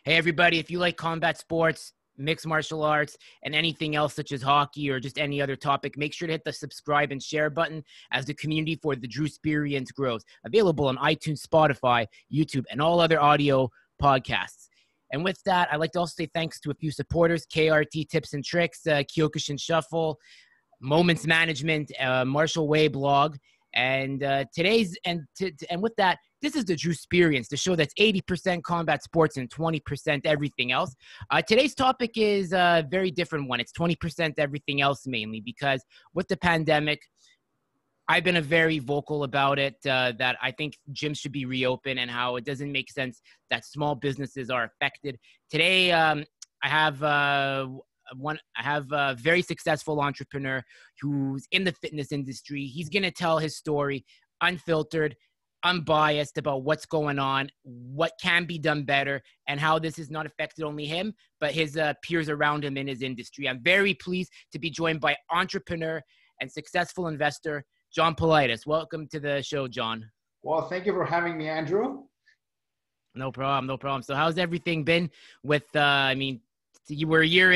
Hey, everybody, if you like combat sports, mixed martial arts, and anything else such as hockey or just any other topic, make sure to hit the subscribe and share button as the community for the Drew Experience grows. Available on iTunes, Spotify, YouTube, and all other audio podcasts. And with that, I'd like to also say thanks to a few supporters, KRT Tips and Tricks, Kyokushin Shuffle, Moments Management, Marshall Way blog. And and with that, this is the Drew Experience, the show that's 80% combat sports and 20% everything else. Today's topic is a very different one. It's 20% everything else mainly because with the pandemic, I've been very vocal about it, that I think gyms should be reopened and how it doesn't make sense that small businesses are affected. Today, I have a very successful entrepreneur who's in the fitness industry. He's going to tell his story unfiltered, unbiased about what's going on, what can be done better, and how this has not affected only him, but his peers around him in his industry. I'm very pleased to be joined by entrepreneur and successful investor, John Politis. Welcome to the show, John. Well, thank you for having me, Andrew. No problem. So how's everything been with, we were a year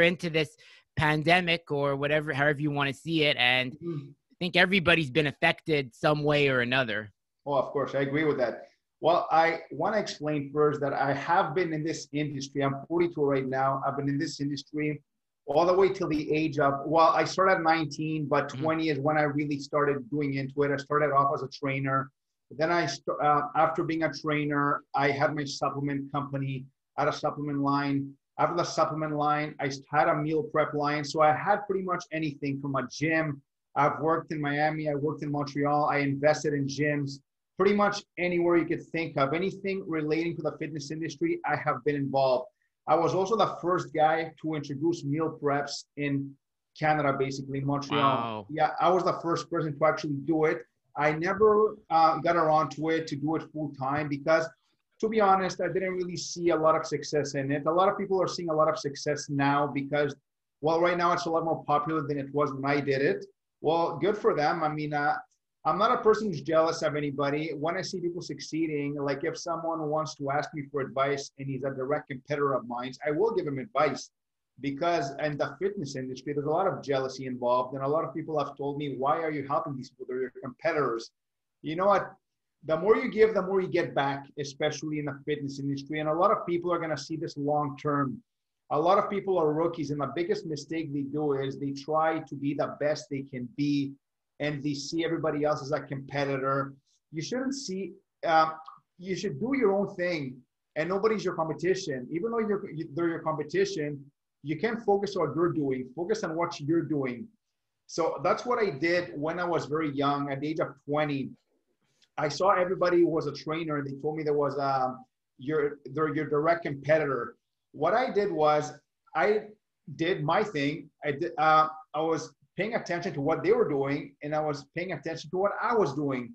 into this pandemic or whatever, however you want to see it. And I think everybody's been affected some way or another. Well, of course, I agree with that. Well, I want to explain first that I have been in this industry. I'm 42 right now. I've been in this industry all the way till the age of, well, I started at 19, but 20 is when I really started doing into it. I started off as a trainer. Then after being a trainer, I had my supplement company, I had a supplement line. After the supplement line, I had a meal prep line. So I had pretty much anything from a gym. I've worked in Miami, I worked in Montreal, I invested in gyms, pretty much anywhere you could think of. Anything relating to the fitness industry, I have been involved. I was also the first guy to introduce meal preps in Canada, basically, in Montreal. Wow. Yeah, I was the first person to actually do it. I never got around to it, to do it full time because, to be honest, I didn't really see a lot of success in it. A lot of people are seeing a lot of success now because, well, right now it's a lot more popular than it was when I did it. Well, good for them. I mean, I'm not a person who's jealous of anybody. When I see people succeeding, like if someone wants to ask me for advice and he's a direct competitor of mine, I will give him advice because in the fitness industry, there's a lot of jealousy involved. And a lot of people have told me, why are you helping these people? They're your competitors. You know what? The more you give, the more you get back, especially in the fitness industry. And a lot of people are going to see this long term. A lot of people are rookies. And the biggest mistake they do is they try to be the best they can be. And they see everybody else as a competitor. You shouldn't see, you should do your own thing and nobody's your competition. Even though they're your competition, you can't focus on what they're doing, focus on what you're doing. So that's what I did when I was very young. At the age of 20, I saw everybody who was a trainer and they told me they're your direct competitor. What I did was I did my thing. I was paying attention to what they were doing, and I was paying attention to what I was doing.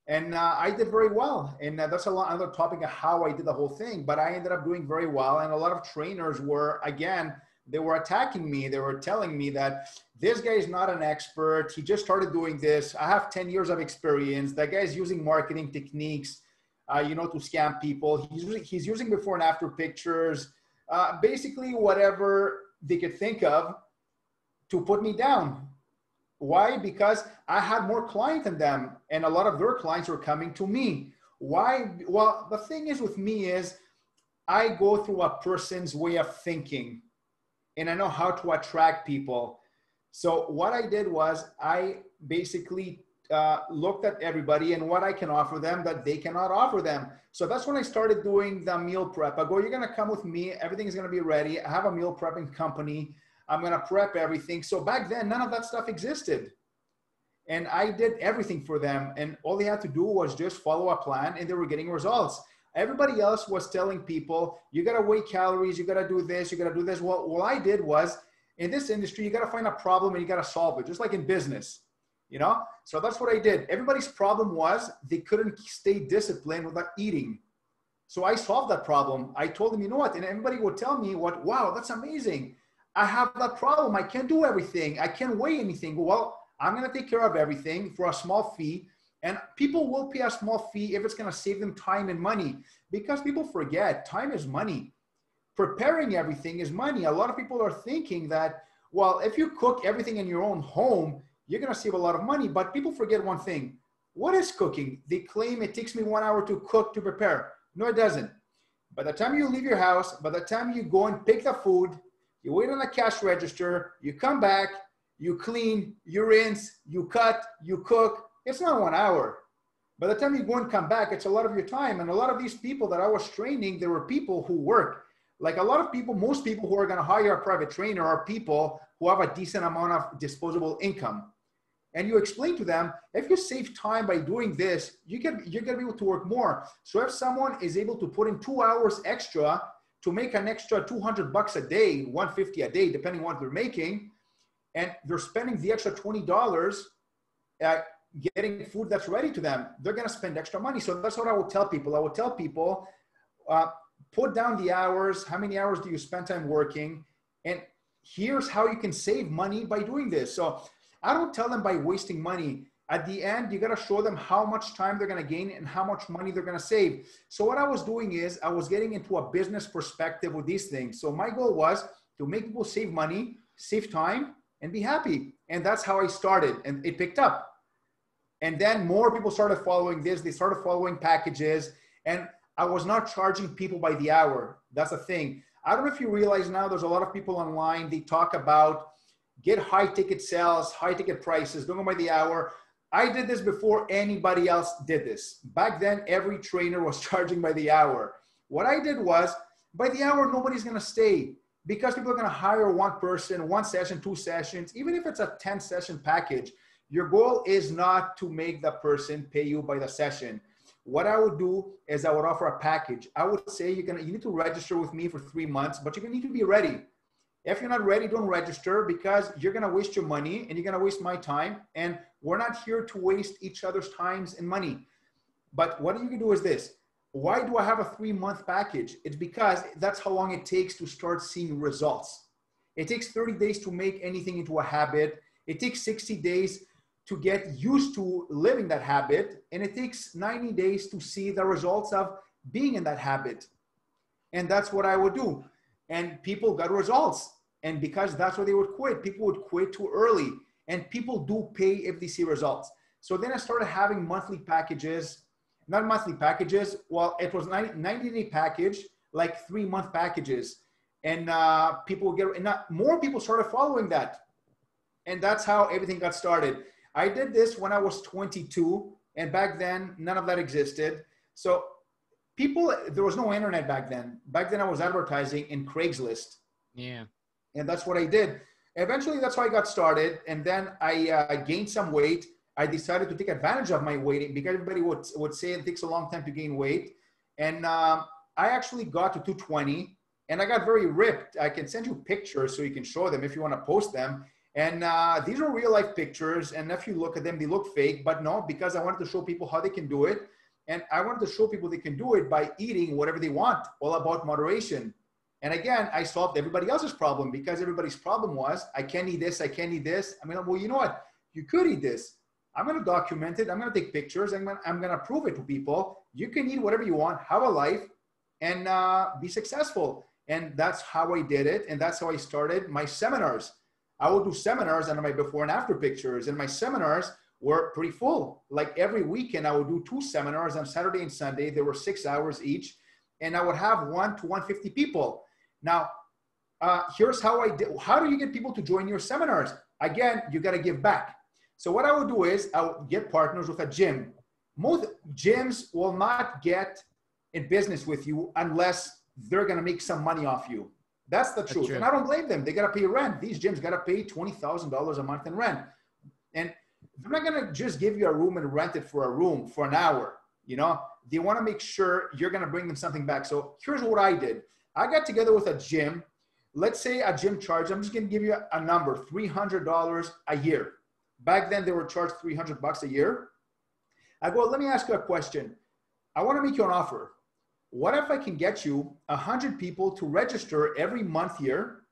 And I did very well. And that's another topic of how I did the whole thing, but I ended up doing very well. And a lot of trainers were, again, they were attacking me. They were telling me that this guy is not an expert. He just started doing this. I have 10 years of experience. That guy's using marketing techniques, to scam people. He's using before and after pictures, basically whatever they could think of to put me down. Why? Because I had more clients than them, and a lot of their clients were coming to me. Why? Well, the thing is with me is I go through a person's way of thinking, and I know how to attract people. So what I did was I basically looked at everybody and what I can offer them that they cannot offer them. So that's when I started doing the meal prep. I go, you're going to come with me. Everything is going to be ready. I have a meal prepping company. I'm going to prep everything. So back then, none of that stuff existed. And I did everything for them. And all they had to do was just follow a plan and they were getting results. Everybody else was telling people, you got to weigh calories. You got to do this. You got to do this. Well, what I did was in this industry, you got to find a problem and you got to solve it. Just like in business, So that's what I did. Everybody's problem was they couldn't stay disciplined without eating. So I solved that problem. I told them, you know what? And everybody would tell me wow, that's amazing. I have that problem. I can't do everything. I can't weigh anything. Well, I'm going to take care of everything for a small fee. And people will pay a small fee if it's going to save them time and money, because people forget time is money. Preparing everything is money. A lot of people are thinking that, well, if you cook everything in your own home, you're going to save a lot of money. But people forget one thing. What is cooking? They claim it takes me 1 hour to cook, to prepare. No, it doesn't. By the time you leave your house, by the time you go and pick the food, you wait on the cash register, you come back, you clean, you rinse, you cut, you cook. It's not 1 hour. By the time you go and come back, it's a lot of your time. And a lot of these people that I was training, there were people who work. Like a lot of people, most people who are going to hire a private trainer are people who have a decent amount of disposable income. And you explain to them, if you save time by doing this, you're going to be able to work more. So if someone is able to put in 2 hours extra to make an extra $200 a day, $150 a day, depending on what they're making, and they're spending the extra $20 getting food that's ready to them, they're going to spend extra money. So that's what I would tell people. I would tell people, put down the hours. How many hours do you spend time working? And here's how you can save money by doing this. So I don't tell them by wasting money. At the end, you got to show them how much time they're going to gain and how much money they're going to save. So what I was doing is I was getting into a business perspective with these things. So my goal was to make people save money, save time, and be happy. And that's how I started, and it picked up. And then more people started following this. They started following packages, and I was not charging people by the hour. That's the thing. I don't know if you realize now, there's a lot of people online. They talk about get high ticket sales, high ticket prices, don't go by the hour. I did this before anybody else did this. Back then, every trainer was charging by the hour. What I did was, by the hour, nobody's going to stay, because people are going to hire one person, one session, 2 sessions. Even if it's a 10-session package, your goal is not to make the person pay you by the session. What I would do is I would offer a package. I would say you need to register with me for 3 months, but you're going to need to be ready. If you're not ready, don't register, because you're going to waste your money and you're going to waste my time. And we're not here to waste each other's times and money. But what you can do is this. Why do I have a 3-month package? It's because that's how long it takes to start seeing results. It takes 30 days to make anything into a habit. It takes 60 days to get used to living that habit. And it takes 90 days to see the results of being in that habit. And that's what I would do. And people got results. And because that's why they would quit. People would quit too early. And people do pay if they see results. So then I started having monthly packages, not monthly packages. Well, it was 90-day package, like 3-month packages. And people would get, and more people started following that. And that's how everything got started. I did this when I was 22. And back then, none of that existed. So people, there was no internet back then. Back then I was advertising in Craigslist. Yeah. And that's what I did. Eventually, that's how I got started. And then I gained some weight. I decided to take advantage of my weight, because everybody would say it takes a long time to gain weight. And I actually got to 220, and I got very ripped. I can send you pictures so you can show them if you want to post them. And these are real life pictures. And if you look at them, they look fake, but no, because I wanted to show people how they can do it. And I wanted to show people they can do it by eating whatever they want, all about moderation. And again, I solved everybody else's problem, because everybody's problem was, I can't eat this, I can't eat this. I mean, well, you know what? You could eat this. I'm going to document it. I'm going to take pictures. I'm going to prove it to people. You can eat whatever you want, have a life, and be successful. And that's how I did it. And that's how I started my seminars. I would do seminars and my before and after pictures. And my seminars were pretty full. Like every weekend, I would do 2 seminars on Saturday and Sunday. They were 6 hours each. And I would have 1 to 150 people. Now, here's how I did. How do you get people to join your seminars? Again, you got to give back. So what I would do is I would get partners with a gym. Most gyms will not get in business with you unless they're going to make some money off you. That's the truth. And I don't blame them. They got to pay rent. These gyms got to pay $20,000 a month in rent. And they're not going to just give you a room and rent it for a room for an hour. You know, they want to make sure you're going to bring them something back. So here's what I did. I got together with a gym. Let's say a gym charge, I'm just going to give you a number, $300 a year. Back then they were charged $300 a year. I go, let me ask you a question. I want to make you an offer. What if I can get you 100 people to register every month here,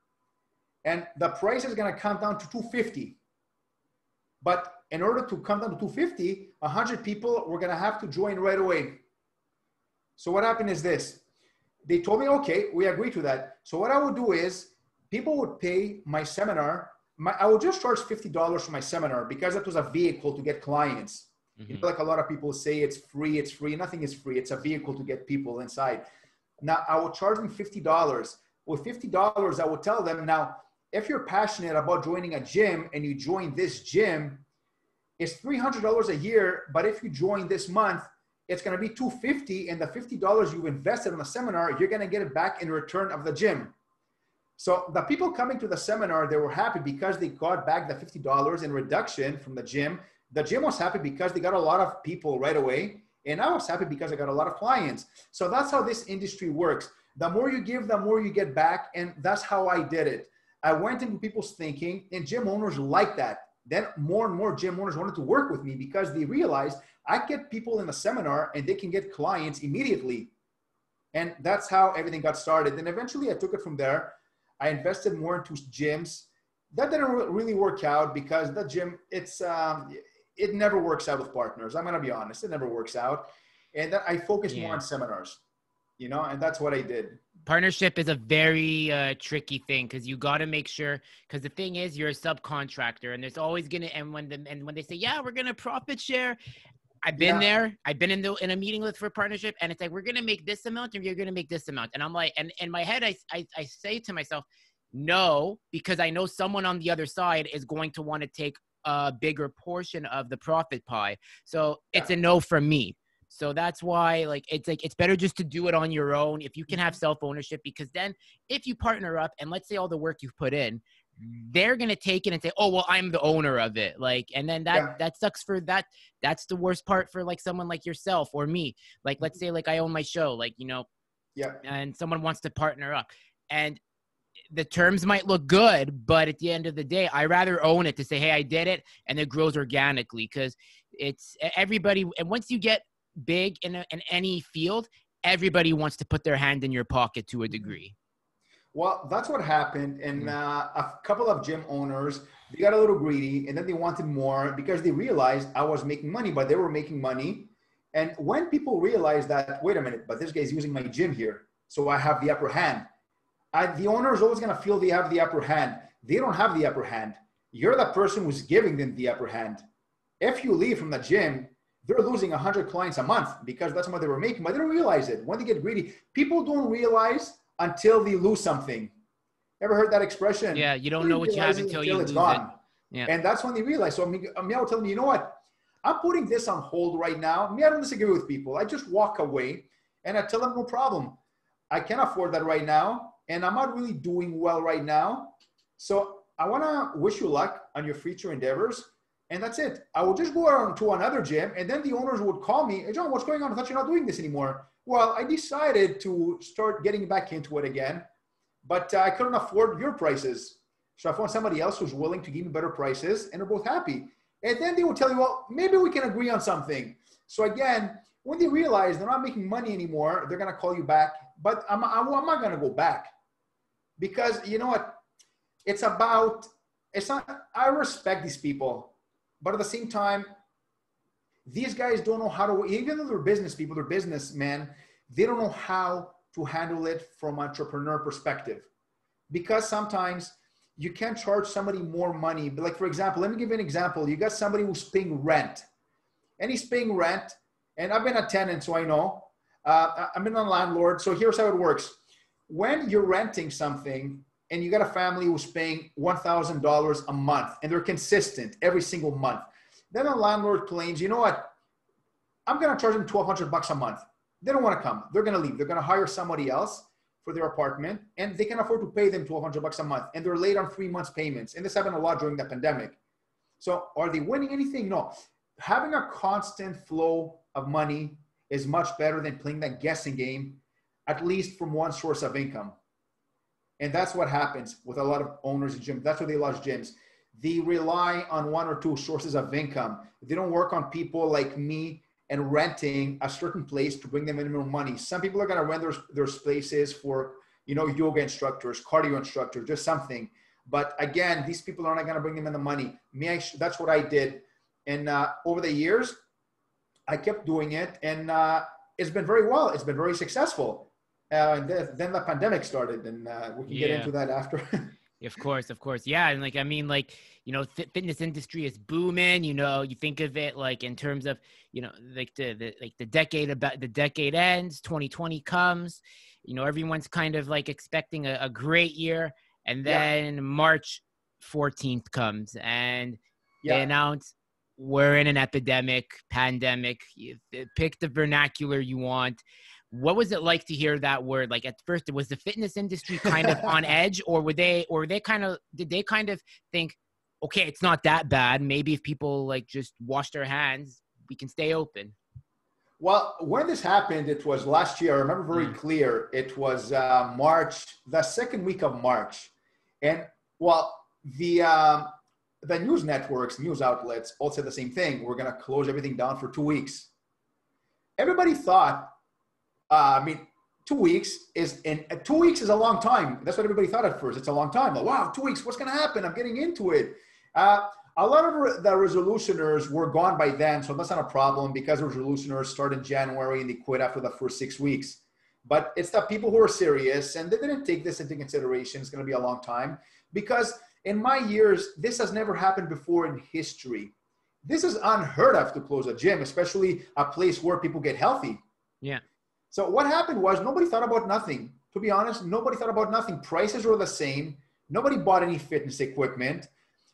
and the price is going to come down to $250, but in order to come down to 250, 100 people were going to have to join right away. So what happened is this. They told me, okay, we agree to that. So what I would do is people would pay my seminar. I would just charge $50 for my seminar because that was a vehicle to get clients. You know, like a lot of people say it's free. Nothing is free. It's a vehicle to get people inside. Now I would charge them $50. With $50, I would tell them, now, if you're passionate about joining a gym and you join this gym, it's $300 a year. But if you join this month, it's going to be $250, and the $50 you've invested in the seminar, you're going to get it back in return of the gym. So the people coming to the seminar, they were happy because they got back the $50 in reduction from the gym. The gym was happy because they got a lot of people right away. And I was happy because I got a lot of clients. So that's how this industry works. The more you give, the more you get back. And that's how I did it. I went into people's thinking, and gym owners like that. Then more and more gym owners wanted to work with me because they realized I get people in the seminar and they can get clients immediately. And that's how everything got started. And eventually I took it from there. I invested more into gyms. That didn't really work out because the gym, it never works out with partners. I'm going to be honest. It never works out. And then I focused more on seminars, you know, and that's what I did. Partnership is a very tricky thing because you got to make sure, because the thing is you're a subcontractor and there's always going to, and when they say, yeah, we're going to profit share. I've been there. I've been in a meeting for a partnership, and it's like, we're going to make this amount and you're going to make this amount. And I'm like, and in my head, I say to myself, no, because I know someone on the other side is going to want to take a bigger portion of the profit pie. So it's a no from me. So that's why, it's better just to do it on your own if you can have self-ownership, because then if you partner up and let's say all the work you've put in, they're going to take it and say, oh, well, I'm the owner of it. And then that sucks for that. That's the worst part for someone like yourself or me. Let's say I own my show, and someone wants to partner up and the terms might look good, but at the end of the day, I rather own it to say, hey, I did it. And it grows organically because it's everybody. And once you get big in any field, everybody wants to put their hand in your pocket to a degree. Well, that's what happened. And a couple of gym owners, they got a little greedy and then they wanted more because they realized I was making money, but they were making money. And when people realize that, wait a minute, but this guy's using my gym here, so I have the upper hand. The owner is always going to feel they have the upper hand. They don't have the upper hand. You're the person who's giving them the upper hand. If you leave from the gym, they're losing 100 clients a month because that's what they were making, but they don't realize it. When they get greedy, people don't realize until they lose something. Ever heard that expression? Yeah, you don't know what you have until you lose it. Yeah. And that's when they realize. So I will tell them, you know what? I'm putting this on hold right now. I don't disagree with people. I just walk away and I tell them, no problem. I can't afford that right now. And I'm not really doing well right now. So I want to wish you luck on your future endeavors. And that's it. I will just go on to another gym. And then the owners would call me, hey, John, what's going on? I thought you're not doing this anymore. Well, I decided to start getting back into it again, but I couldn't afford your prices. So I found somebody else who's willing to give me better prices, and they're both happy. And then they would tell you, well, maybe we can agree on something. So again, when they realize they're not making money anymore, they're going to call you back. But I'm not going to go back because you know what? I respect these people, but at the same time, these guys don't know how to, even though they're business people, they're businessmen, they don't know how to handle it from an entrepreneur perspective. Because sometimes you can't charge somebody more money. But for example, let me give you an example. You got somebody who's paying rent. And he's paying rent. And I've been a tenant, so I know. I've been a landlord. So here's how it works. When you're renting something and you got a family who's paying $1,000 a month, and they're consistent every single month, then a landlord claims, you know what? I'm going to charge them $1,200 a month. They don't want to come. They're going to leave. They're going to hire somebody else for their apartment, and they can afford to pay them $1,200 a month. And they're late on 3 months payments. And this happened a lot during the pandemic. So are they winning anything? No. Having a constant flow of money is much better than playing that guessing game, at least from one source of income. And that's what happens with a lot of owners of gyms. That's why they lost gyms. They rely on one or two sources of income. They don't work on people like me and renting a certain place to bring them in more money. Some people are going to rent their places for, yoga instructors, cardio instructors, just something. But again, these people are not going to bring them in the money. That's what I did. And over the years, I kept doing it, and it's been very well. It's been very successful. Then the pandemic started, and we can get into that after. Of course, of course. Yeah. And like, I mean, like, you know, fitness industry is booming, you know, you think of it like in terms of, you know, like the decade ends, 2020 comes, you know, everyone's kind of like expecting a great year. And then March 14th comes and they announce we're in an pandemic. You pick the vernacular you want. What was it like to hear that word? Like at first, was the fitness industry kind of on edge, or did they kind of think, okay, it's not that bad. Maybe if people like just wash their hands, we can stay open. Well, when this happened, it was last year. I remember very clear. It was March, the second week of March. And well, the news networks, news outlets all said the same thing. We're going to close everything down for 2 weeks. Everybody thought, 2 weeks is 2 weeks is a long time. That's what everybody thought at first. It's a long time. Like, wow, 2 weeks. What's going to happen? I'm getting into it. A lot of the resolutioners were gone by then, so that's not a problem because resolutioners start in January and they quit after the first 6 weeks. But it's the people who are serious and they didn't take this into consideration. It's going to be a long time because in my years, this has never happened before in history. This is unheard of to close a gym, especially a place where people get healthy. Yeah. So what happened was nobody thought about nothing. To be honest, nobody thought about nothing. Prices were the same. Nobody bought any fitness equipment.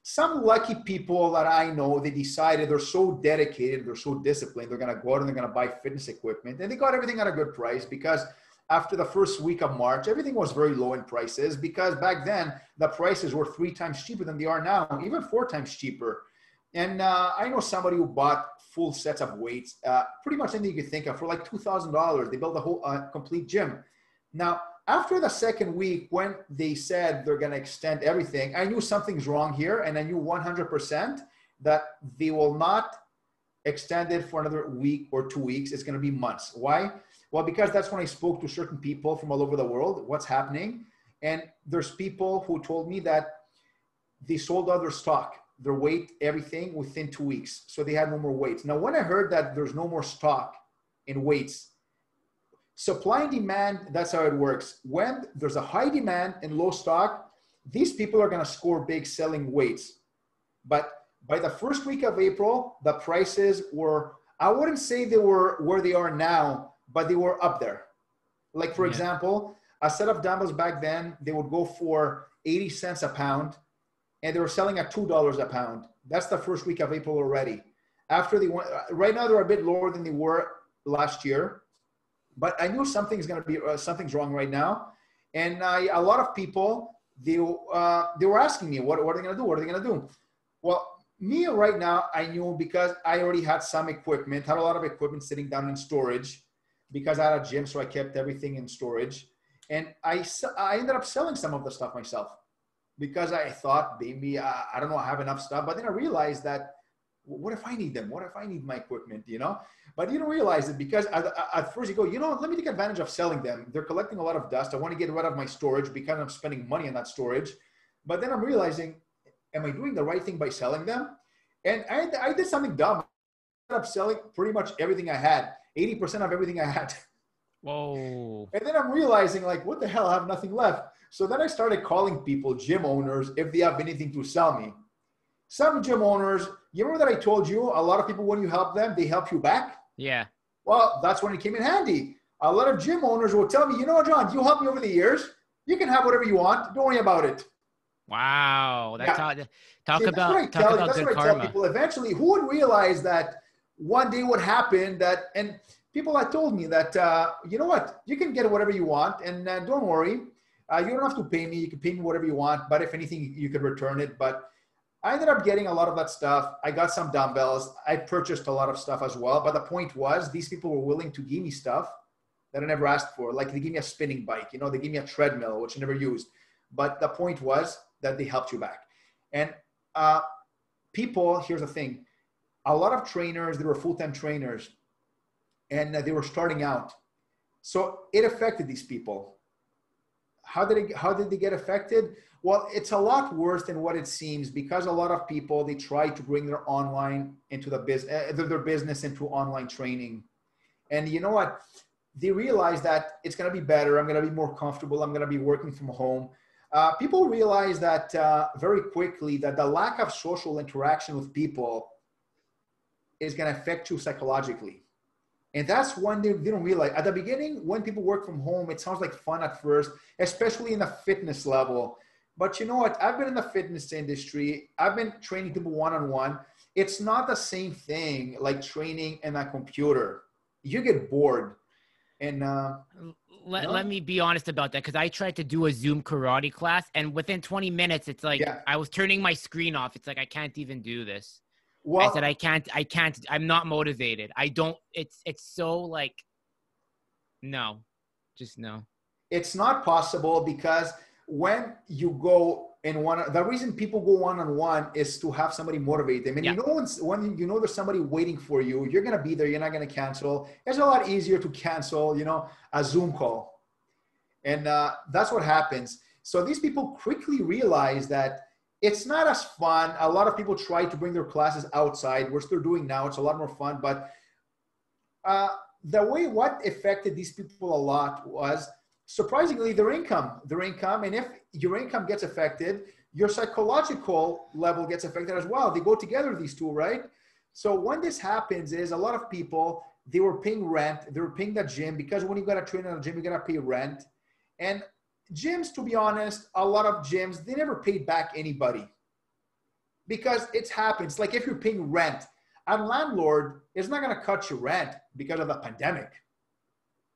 Some lucky people that I know, they decided they're so dedicated, they're so disciplined, they're going to go out and they're going to buy fitness equipment. And they got everything at a good price because after the first week of March, everything was very low in prices because back then the prices were 3 times cheaper than they are now, even 4 times cheaper. And I know somebody who bought full sets of weights, pretty much anything you could think of for like $2,000. They built a whole complete gym. Now, after the second week, when they said they're going to extend everything, I knew something's wrong here. And I knew 100% that they will not extend it for another week or 2 weeks. It's going to be months. Why? Well, because that's when I spoke to certain people from all over the world, what's happening. And there's people who told me that they sold out their stock, their weight, everything within 2 weeks. So they had no more weights. Now, when I heard that there's no more stock in weights, supply and demand, that's how it works. When there's a high demand and low stock, these people are going to score big selling weights. But by the first week of April, the prices were, I wouldn't say they were where they are now, but they were up there. Like, for example, a set of dumbbells back then, they would go for 80 cents a pound. And they were selling at $2 a pound. That's the first week of April already. After they went, right now they're a bit lower than they were last year, but I knew something's going to be something's wrong right now. And a lot of people they were asking me, what are they going to do? What are they going to do? Well, me right now, I knew because I already had some equipment, had a lot of equipment sitting down in storage because I had a gym, so I kept everything in storage. And I ended up selling some of the stuff myself. Because I thought maybe, I don't know, I have enough stuff. But then I realized that, what if I need them? What if I need my equipment, you know? But you don't realize it because at first you go, you know, let me take advantage of selling them. They're collecting a lot of dust. I want to get rid of my storage because I'm spending money on that storage. But then I'm realizing, am I doing the right thing by selling them? And I did something dumb. I ended up selling pretty much everything I had, 80% of everything I had. Whoa. And then I'm realizing, like, what the hell? I have nothing left. So then I started calling people, gym owners, if they have anything to sell me. Some gym owners, you remember that I told you, a lot of people, when you help them, they help you back? Yeah. Well, that's when it came in handy. A lot of gym owners will tell me, you know, John, you helped me over the years. You can have whatever you want. Don't worry about it. Wow. That's talk See, about that's what good I karma. tell people. Eventually, who would realize that one day would happen that, and people had told me that, you know what, you can get whatever you want and don't worry. You don't have to pay me. You can pay me whatever you want. But if anything, you could return it. But I ended up getting a lot of that stuff. I got some dumbbells. I purchased a lot of stuff as well. But the point was, these people were willing to give me stuff that I never asked for. Like they gave me a spinning bike. You know, they gave me a treadmill, which I never used. But the point was that they helped you back. And people, here's the thing. A lot of trainers, they were full-time trainers. And they were starting out. So it affected these people. how did they get affected? Well, it's a lot worse than what it seems, because a lot of people, they try to bring their online into the business, their business into online training. And you know what? They realize that it's going to be better. I'm going to be more comfortable. I'm going to be working from home. People realize that very quickly, that the lack of social interaction with people is going to affect you psychologically. And that's when they don't realize. At the beginning, when people work from home, it sounds like fun at first, especially in the fitness level. But you know what? I've been in the fitness industry. I've been training people one-on-one. It's not the same thing like training in a computer. You get bored. And let me be honest about that, because I tried to do a Zoom karate class, and within 20 minutes, it's like I was turning my screen off. It's like, I can't even do this. Well, I said, I can't, I'm not motivated. I don't, it's so like, no, just no. It's not possible, because when you go in the reason people go one-on-one is to have somebody motivate them. And when you know there's somebody waiting for you, you're going to be there. You're not going to cancel. It's a lot easier to cancel, a Zoom call. And that's what happens. So these people quickly realize that it's not as fun. A lot of people try to bring their classes outside, which they're doing now. It's a lot more fun. But what affected these people a lot was, surprisingly, their income. And if your income gets affected, your psychological level gets affected as well. They go together, these two, right? So when this happens is, a lot of people, they were paying rent. They were paying the gym, because when you got to train in a gym, you got to pay rent. And gyms, to be honest, a lot of gyms, they never paid back anybody, because it happens. Like, if you're paying rent, a landlord is not going to cut your rent because of the pandemic.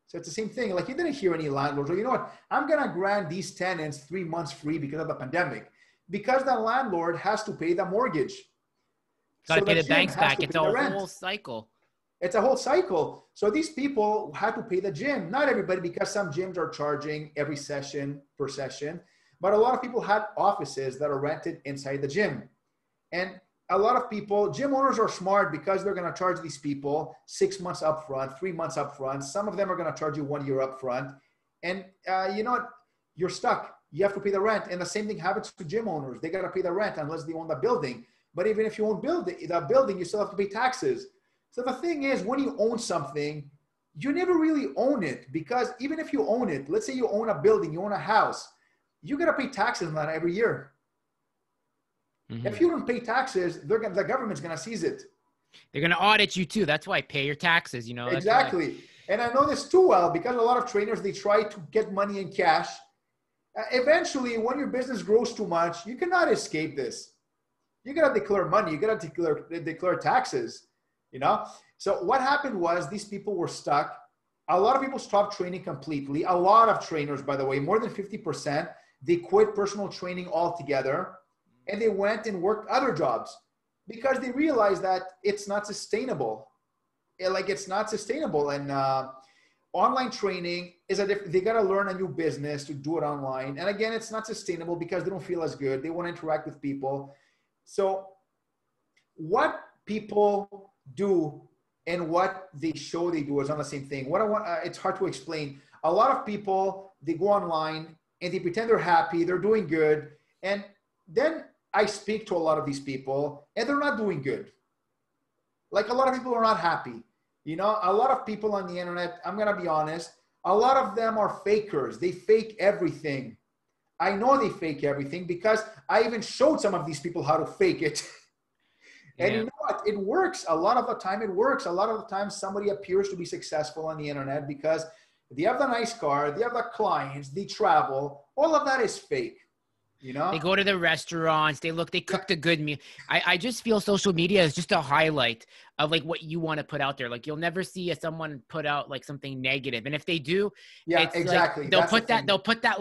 So it's the same thing. Like, you didn't hear any landlords, you know what, I'm going to grant these tenants 3 months free because of the pandemic, because the landlord has to pay the mortgage. Got to pay the banks back. It's a whole cycle. It's a whole cycle. So these people had to pay the gym. Not everybody, because some gyms are charging every session per session, but a lot of people had offices that are rented inside the gym. And a lot of people, gym owners are smart, because they're going to charge these people 6 months upfront, 3 months upfront. Some of them are going to charge you 1 year upfront. And you know what? You're stuck. You have to pay the rent. And the same thing happens to gym owners. They got to pay the rent unless they own the building. But even if you own the building, you still have to pay taxes. So the thing is, when you own something, you never really own it, because even if you own it, let's say you own a building, you own a house, you got to pay taxes on that every year. Mm-hmm. If you don't pay taxes, the government's going to seize it. They're going to audit you too. That's why pay your taxes, Exactly. And I know this too well, because a lot of trainers, they try to get money in cash. Eventually, when your business grows too much, you cannot escape this. You got to declare money. You got to declare taxes. So what happened was, these people were stuck. A lot of people stopped training completely. A lot of trainers, by the way, more than 50%, they quit personal training altogether, and they went and worked other jobs, because they realized that it's not sustainable. It's not sustainable. And online training is they got to learn a new business to do it online. And again, it's not sustainable, because they don't feel as good. They want to interact with people. So what people do and what they show they do is not the same thing. It's hard to explain. A lot of people, they go online and they pretend they're happy, they're doing good. And then I speak to a lot of these people, and they're not doing good. Like, a lot of people are not happy. A lot of people on the internet, I'm going to be honest, a lot of them are fakers. They fake everything. I know they fake everything, because I even showed some of these people how to fake it. And you know what? It works. A lot of the time it works. A lot of the time somebody appears to be successful on the internet because they have the nice car, they have the clients, they travel. All of that is fake. They go to the restaurants, they cook the good meal. I just feel social media is just a highlight of like what you want to put out there. Like, you'll never see someone put out like something negative. And if they do, it's exactly. Like, they'll put that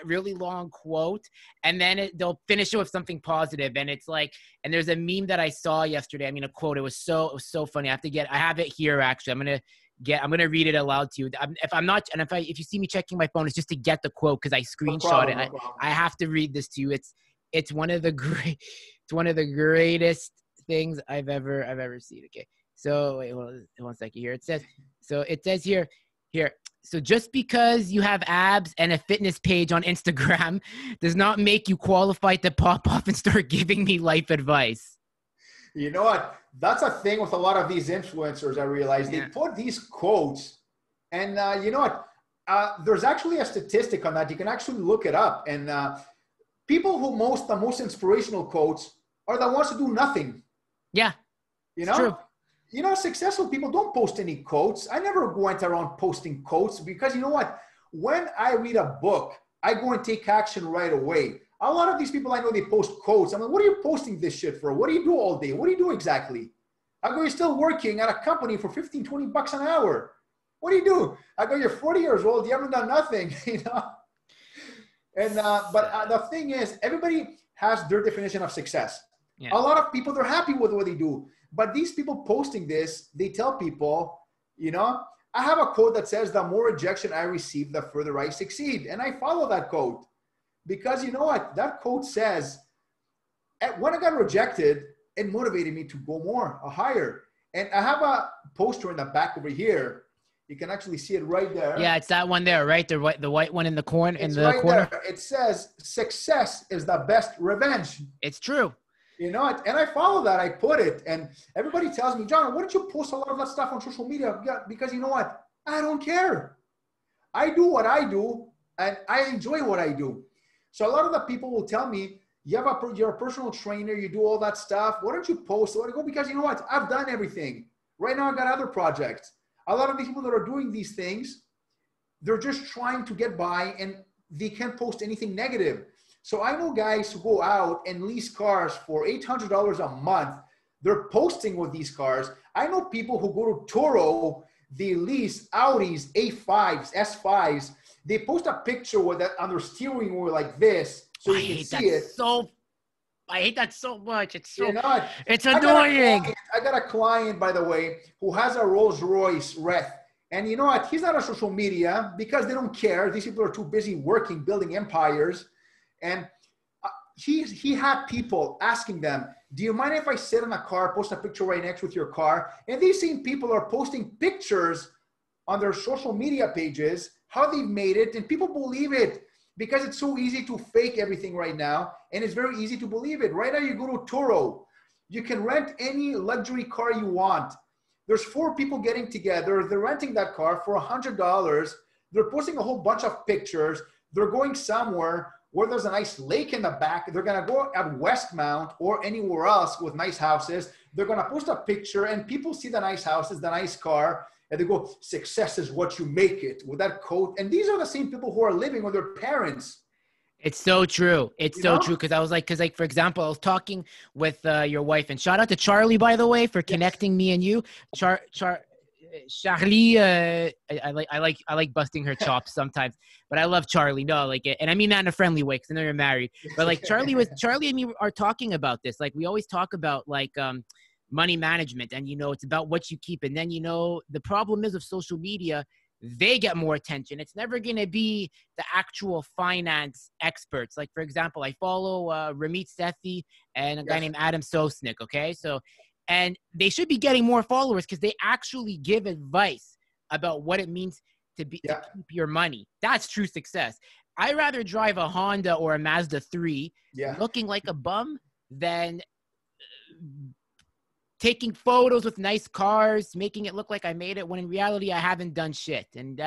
really long quote, and then they'll finish it with something positive. And it's like, and there's a meme that I saw yesterday. I mean, a quote, it was so funny. I have it here. Actually, I'm going to read it aloud to you. If you see me checking my phone, it's just to get the quote, because I screenshot it. I have to read this to you. It's one of the greatest things I've ever seen. Okay. So wait, hold on a second here. It says here, Here. So just because you have abs and a fitness page on Instagram does not make you qualified to pop off and start giving me life advice. You know what? That's a thing with a lot of these influencers. I realize they put these quotes, and you know what? There's actually a statistic on that. You can actually look it up. And people who the most inspirational quotes are the ones who do nothing. Yeah, you know. True. You know, successful people don't post any quotes. I never went around posting quotes because you know what? When I read a book, I go and take action right away. A lot of these people I know, they post quotes. I'm like, what are you posting this shit for? What do you do all day? What do you do exactly? I go, you're still working at a company for 15, 20 bucks an hour. What do you do? I go, you're 40 years old. You haven't done nothing, you know? And, but the thing is, everybody has their definition of success. Yeah. A lot of people, they're happy with what they do. But these people posting this, they tell people, you know, I have a quote that says, the more rejection I receive, the further I succeed. And I follow that quote because you know what? That quote says, when I got rejected, it motivated me to go more, higher. And I have a poster in the back over here. You can actually see it right there. Yeah, it's that one there, right? The white one in the corner. It's right there. It says, success is the best revenge. It's true. You know, and I follow that. I put it, and everybody tells me, John, why don't you post a lot of that stuff on social media? Yeah, because you know what? I don't care. I do what I do, and I enjoy what I do. So a lot of the people will tell me, you're a personal trainer, you do all that stuff. Why don't you post? I go, because you know what? I've done everything. Right now, I've got other projects. A lot of these people that are doing these things, they're just trying to get by, and they can't post anything negative. So I know guys who go out and lease cars for $800 a month. They're posting with these cars. I know people who go to Turo, they lease Audis, A5s, S5s. They post a picture with that on their steering wheel like this, so you can see it. I hate that so much. It's so, you know, it's annoying. I got a client, by the way, who has a Rolls Royce Wraith. And you know what? He's not on social media because they don't care. These people are too busy working, building empires. And he had people asking them, do you mind if I sit in a car, post a picture right next with your car? And these same people are posting pictures on their social media pages, how they've made it, and people believe it because it's so easy to fake everything right now, and it's very easy to believe it. Right now you go to Turo, you can rent any luxury car you want. There's 4 people getting together, they're renting that car for $100, they're posting a whole bunch of pictures, they're going somewhere where there's a nice lake in the back. They're going to go at Westmount or anywhere else with nice houses. They're going to post a picture and people see the nice houses, the nice car, and they go, success is what you make it, with that quote. And these are the same people who are living with their parents. It's so true. It's so true. Because I was like, for example, I was talking with your wife, and shout out to Charlie, by the way, for connecting me and you. Charlie, I like busting her chops sometimes, but I love Charlie. No, like, and I mean that in a friendly way because I know you're married. But like Charlie and me are talking about this. Like we always talk about like money management, and you know it's about what you keep. And then you know the problem is with social media, they get more attention. It's never gonna be the actual finance experts. Like for example, I follow Ramit Sethi and a guy named Adam Sosnick. Okay, so. And they should be getting more followers because they actually give advice about what it means to keep your money. That's true success. I'd rather drive a Honda or a Mazda 3 looking like a bum than taking photos with nice cars, making it look like I made it when in reality I haven't done shit. And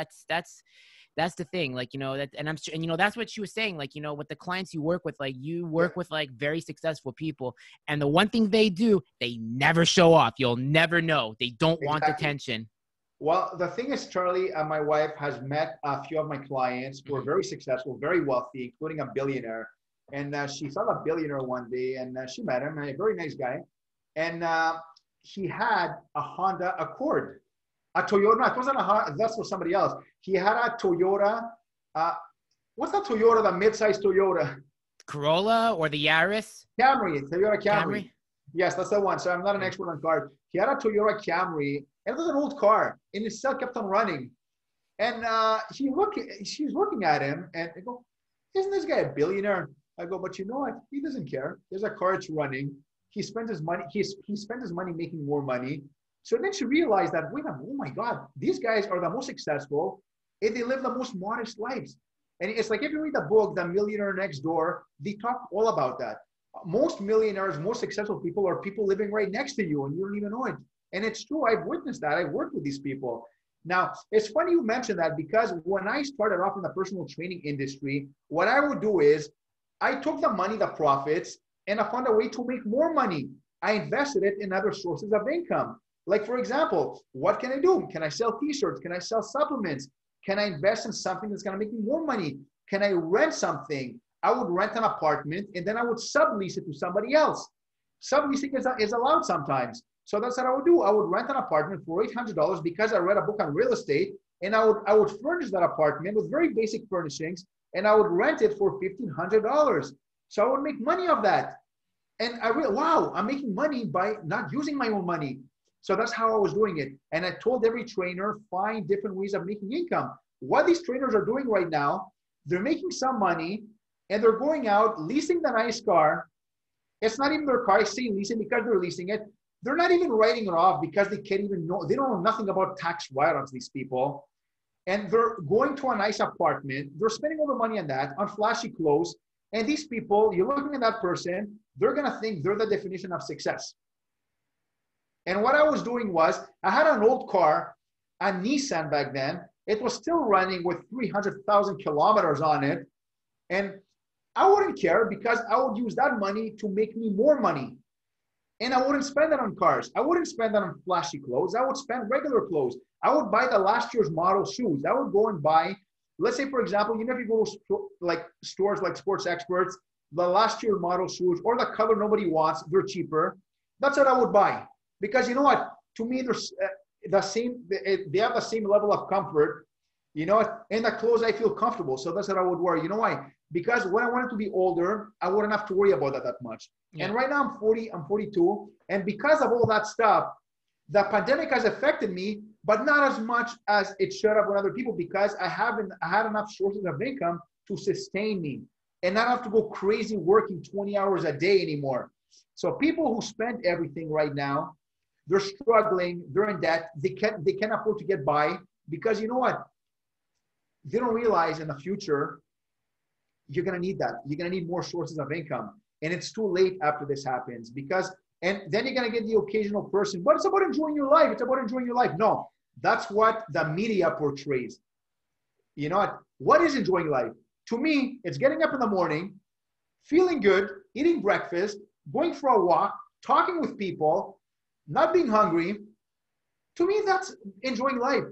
that's the thing, like, you know, that, and you know, that's what she was saying, like, you know, with the clients you work with, like you work with like very successful people. And the one thing they do, they never show off. You'll never know. They don't want attention. Well, the thing is, Charlie, my wife has met a few of my clients who are very successful, very wealthy, including a billionaire. And she saw a billionaire one day and she met him, a very nice guy. And he had a Honda Accord. A Toyota, no, it wasn't a Honda, that's for somebody else. He had a Toyota, what's that Toyota, the mid-size Toyota? Corolla or the Yaris? Toyota Camry. Yes, that's the one. So I'm not an expert on cars. He had a Toyota Camry, and it was an old car, and it still kept on running. And she's looking at him, and I go, isn't this guy a billionaire? I go, but you know what? He doesn't care. There's a car, it's running. He spent his money. He spent his money making more money. So then she realized that, wait a minute, oh my God, these guys are the most successful and they live the most modest lives. And it's like, if you read the book, The Millionaire Next Door, they talk all about that. Most millionaires, most successful people are people living right next to you and you don't even know it. And it's true. I've witnessed that. I've worked with these people. Now, it's funny you mentioned that, because when I started off in the personal training industry, what I would do is I took the money, the profits, and I found a way to make more money. I invested it in other sources of income. Like, for example, what can I do? Can I sell t-shirts? Can I sell supplements? Can I invest in something that's going to make me more money? Can I rent something? I would rent an apartment and then I would sublease it to somebody else. Subleasing is allowed sometimes. So that's what I would do. I would rent an apartment for $800 because I read a book on real estate, and I would furnish that apartment with very basic furnishings, and I would rent it for $1,500. So I would make money of that. And I realized, wow, I'm making money by not using my own money. So that's how I was doing it. And I told every trainer, find different ways of making income. What these trainers are doing right now, they're making some money and they're going out, leasing the nice car. It's not even their car. I say leasing because they're leasing it. They're not even writing it off because they can't even know. They don't know nothing about tax write-offs, these people. And they're going to a nice apartment. They're spending all the money on that, on flashy clothes. And these people, you're looking at that person, they're going to think they're the definition of success. And what I was doing was, I had an old car, a Nissan back then. It was still running with 300,000 kilometers on it. And I wouldn't care because I would use that money to make me more money. And I wouldn't spend it on cars. I wouldn't spend it on flashy clothes. I would spend regular clothes. I would buy the last year's model shoes. I would go and buy, let's say, for example, if you go to like stores like Sports Experts, the last year model shoes or the color nobody wants, they're cheaper. That's what I would buy. Because you know what? To me, there's the same. They have the same level of comfort, you know. And the clothes I feel comfortable, so that's what I would wear. You know why? Because when I wanted to be older, I wouldn't have to worry about that much. Yeah. And right now I'm 40. I'm 42, and because of all that stuff, the pandemic has affected me, but not as much as it should have with other people, because I had enough sources of income to sustain me and not have to go crazy working 20 hours a day anymore. So people who spend everything right now, they're struggling, they're in debt, they can't afford to get by, because you know what? They don't realize in the future, you're gonna need that. You're gonna need more sources of income. And it's too late after this happens, and then you're gonna get the occasional person, but it's about enjoying your life. It's about enjoying your life. No, that's what the media portrays. You know what is enjoying life? To me, it's getting up in the morning, feeling good, eating breakfast, going for a walk, talking with people, not being hungry. To me, that's enjoying life.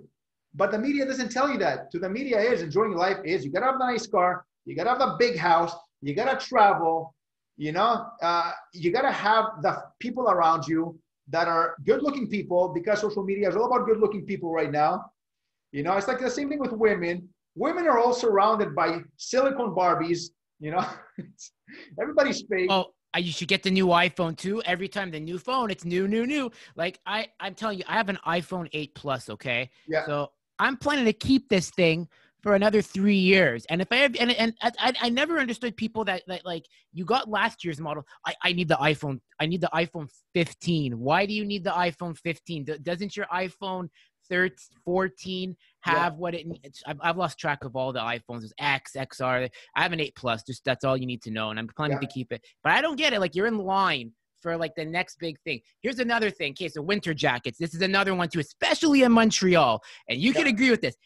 But the media doesn't tell you that. To the media, enjoying life is you gotta have a nice car, you gotta have a big house, you gotta travel, you know, you gotta have the people around you that are good-looking people, because social media is all about good-looking people right now. You know, it's like the same thing with women. Women are all surrounded by silicone Barbies, you know. Everybody's fake. Oh, you should get the new iPhone too. Every time the new phone, it's new. Like I'm telling you, I have an iPhone 8 Plus, okay? Yeah. So I'm planning to keep this thing for another 3 years. And if I have, and I never understood people that like, you got last year's model. I need the iPhone. I need the iPhone 15. Why do you need the iPhone 15? Doesn't your iPhone 13, 14 have what it needs? I've lost track of all the iPhones. There's X, XR. I have an 8 Plus. Just that's all you need to know. And I'm planning to keep it. But I don't get it. Like, you're in line for like the next big thing. Here's another thing. Okay, so winter jackets. This is another one too, especially in Montreal. And you can agree with this.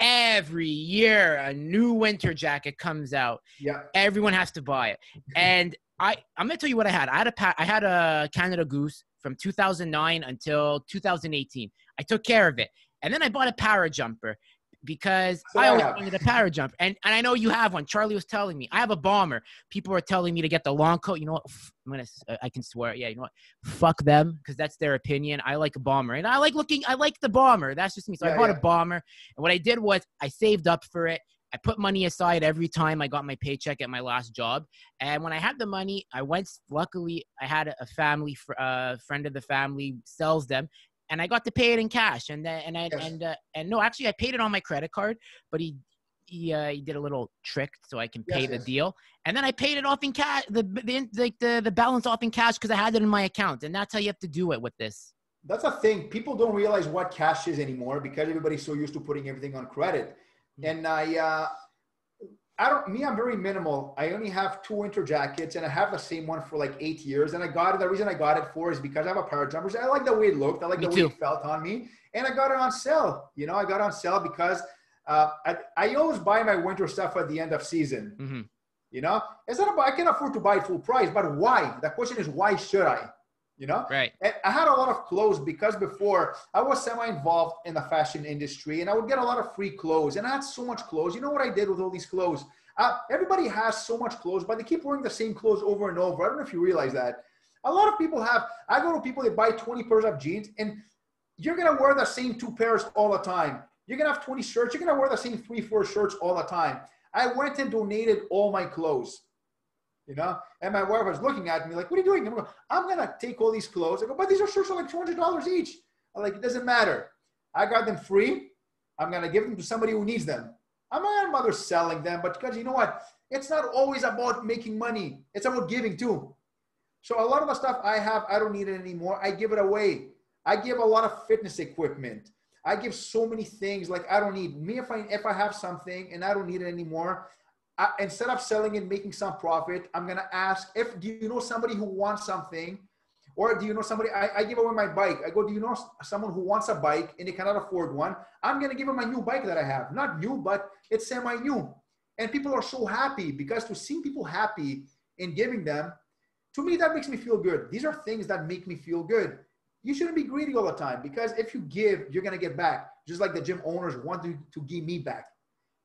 Every year, a new winter jacket comes out. Yeah. Everyone has to buy it. And I'm going to tell you what I had. I had a Canada Goose from 2009 until 2018. I took care of it. And then I bought a para jumper because I always wanted a para jumper. And I know you have one. Charlie was telling me. I have a bomber. People are telling me to get the long coat. You know what? I can swear. Yeah, you know what? Fuck them, because that's their opinion. I like a bomber. And I like the bomber. That's just me. So I bought a bomber. And what I did was I saved up for it. I put money aside every time I got my paycheck at my last job. And when I had the money, luckily, I had a family, friend of the family sells them. And I got to pay it in cash. And no, actually, I paid it on my credit card, but he did a little trick so I can pay the deal. And then I paid it off in cash, the balance off in cash, because I had it in my account. And that's how you have to do it with this. That's a thing. People don't realize what cash is anymore because everybody's so used to putting everything on credit. And I'm very minimal. I only have 2 winter jackets and I have the same one for like 8 years. And I got it. The reason I got it for is because I have a pair of jumpers. I like the way it looked. I like the way it felt on me. And I got it on sale. You know, I got it on sale because I always buy my winter stuff at the end of season. Mm-hmm. You know, it's not about, I can afford to buy it full price, but why? The question is, why should I? You know, right. And I had a lot of clothes because before I was semi-involved in the fashion industry and I would get a lot of free clothes and I had so much clothes. You know what I did with all these clothes? Everybody has so much clothes, but they keep wearing the same clothes over and over. I don't know if you realize that. A lot of people have, I go to people that buy 20 pairs of jeans and you're going to wear the same 2 pairs all the time. You're going to have 20 shirts. You're going to wear the same 3-4 shirts all the time. I went and donated all my clothes. You know, and my wife was looking at me like, what are you doing? I'm going to take all these clothes. I go, but these are shirts are like $200 each. I'm like, it doesn't matter. I got them free. I'm going to give them to somebody who needs them. I'm not going to bother selling them, but because you know what? It's not always about making money. It's about giving too. So a lot of the stuff I have, I don't need it anymore. I give it away. I give a lot of fitness equipment. I give so many things like I don't need me. If I have something and I don't need it anymore, instead of selling and making some profit, I'm going to ask do you know somebody who wants something, or do you know somebody, I give away my bike. I go, do you know someone who wants a bike and they cannot afford one? I'm going to give them my new bike that I have. Not new, but it's semi-new. And people are so happy because to see people happy in giving them, to me, that makes me feel good. These are things that make me feel good. You shouldn't be greedy all the time because if you give, you're going to get back. Just like the gym owners want to give me back.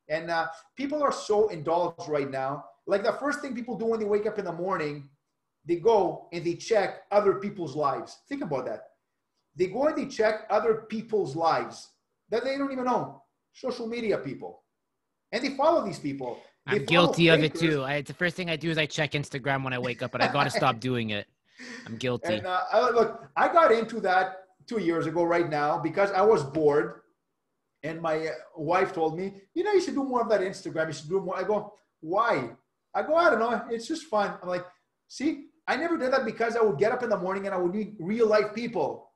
And people are so indulged right now. Like the first thing people do when they wake up in the morning, they go and they check other people's lives. Think about that. They go and they check other people's lives that they don't even know. Social media people. And they follow these people. I'm guilty of it too. The first thing I do is I check Instagram when I wake up, but I got to stop doing it. I'm guilty. And look, I got into that 2 years ago right now because I was bored. And my wife told me, you know, you should do more of that Instagram. You should do more. I go, why? I go, I don't know. It's just fun. I'm like, see, I never did that because I would get up in the morning and I would meet real life people.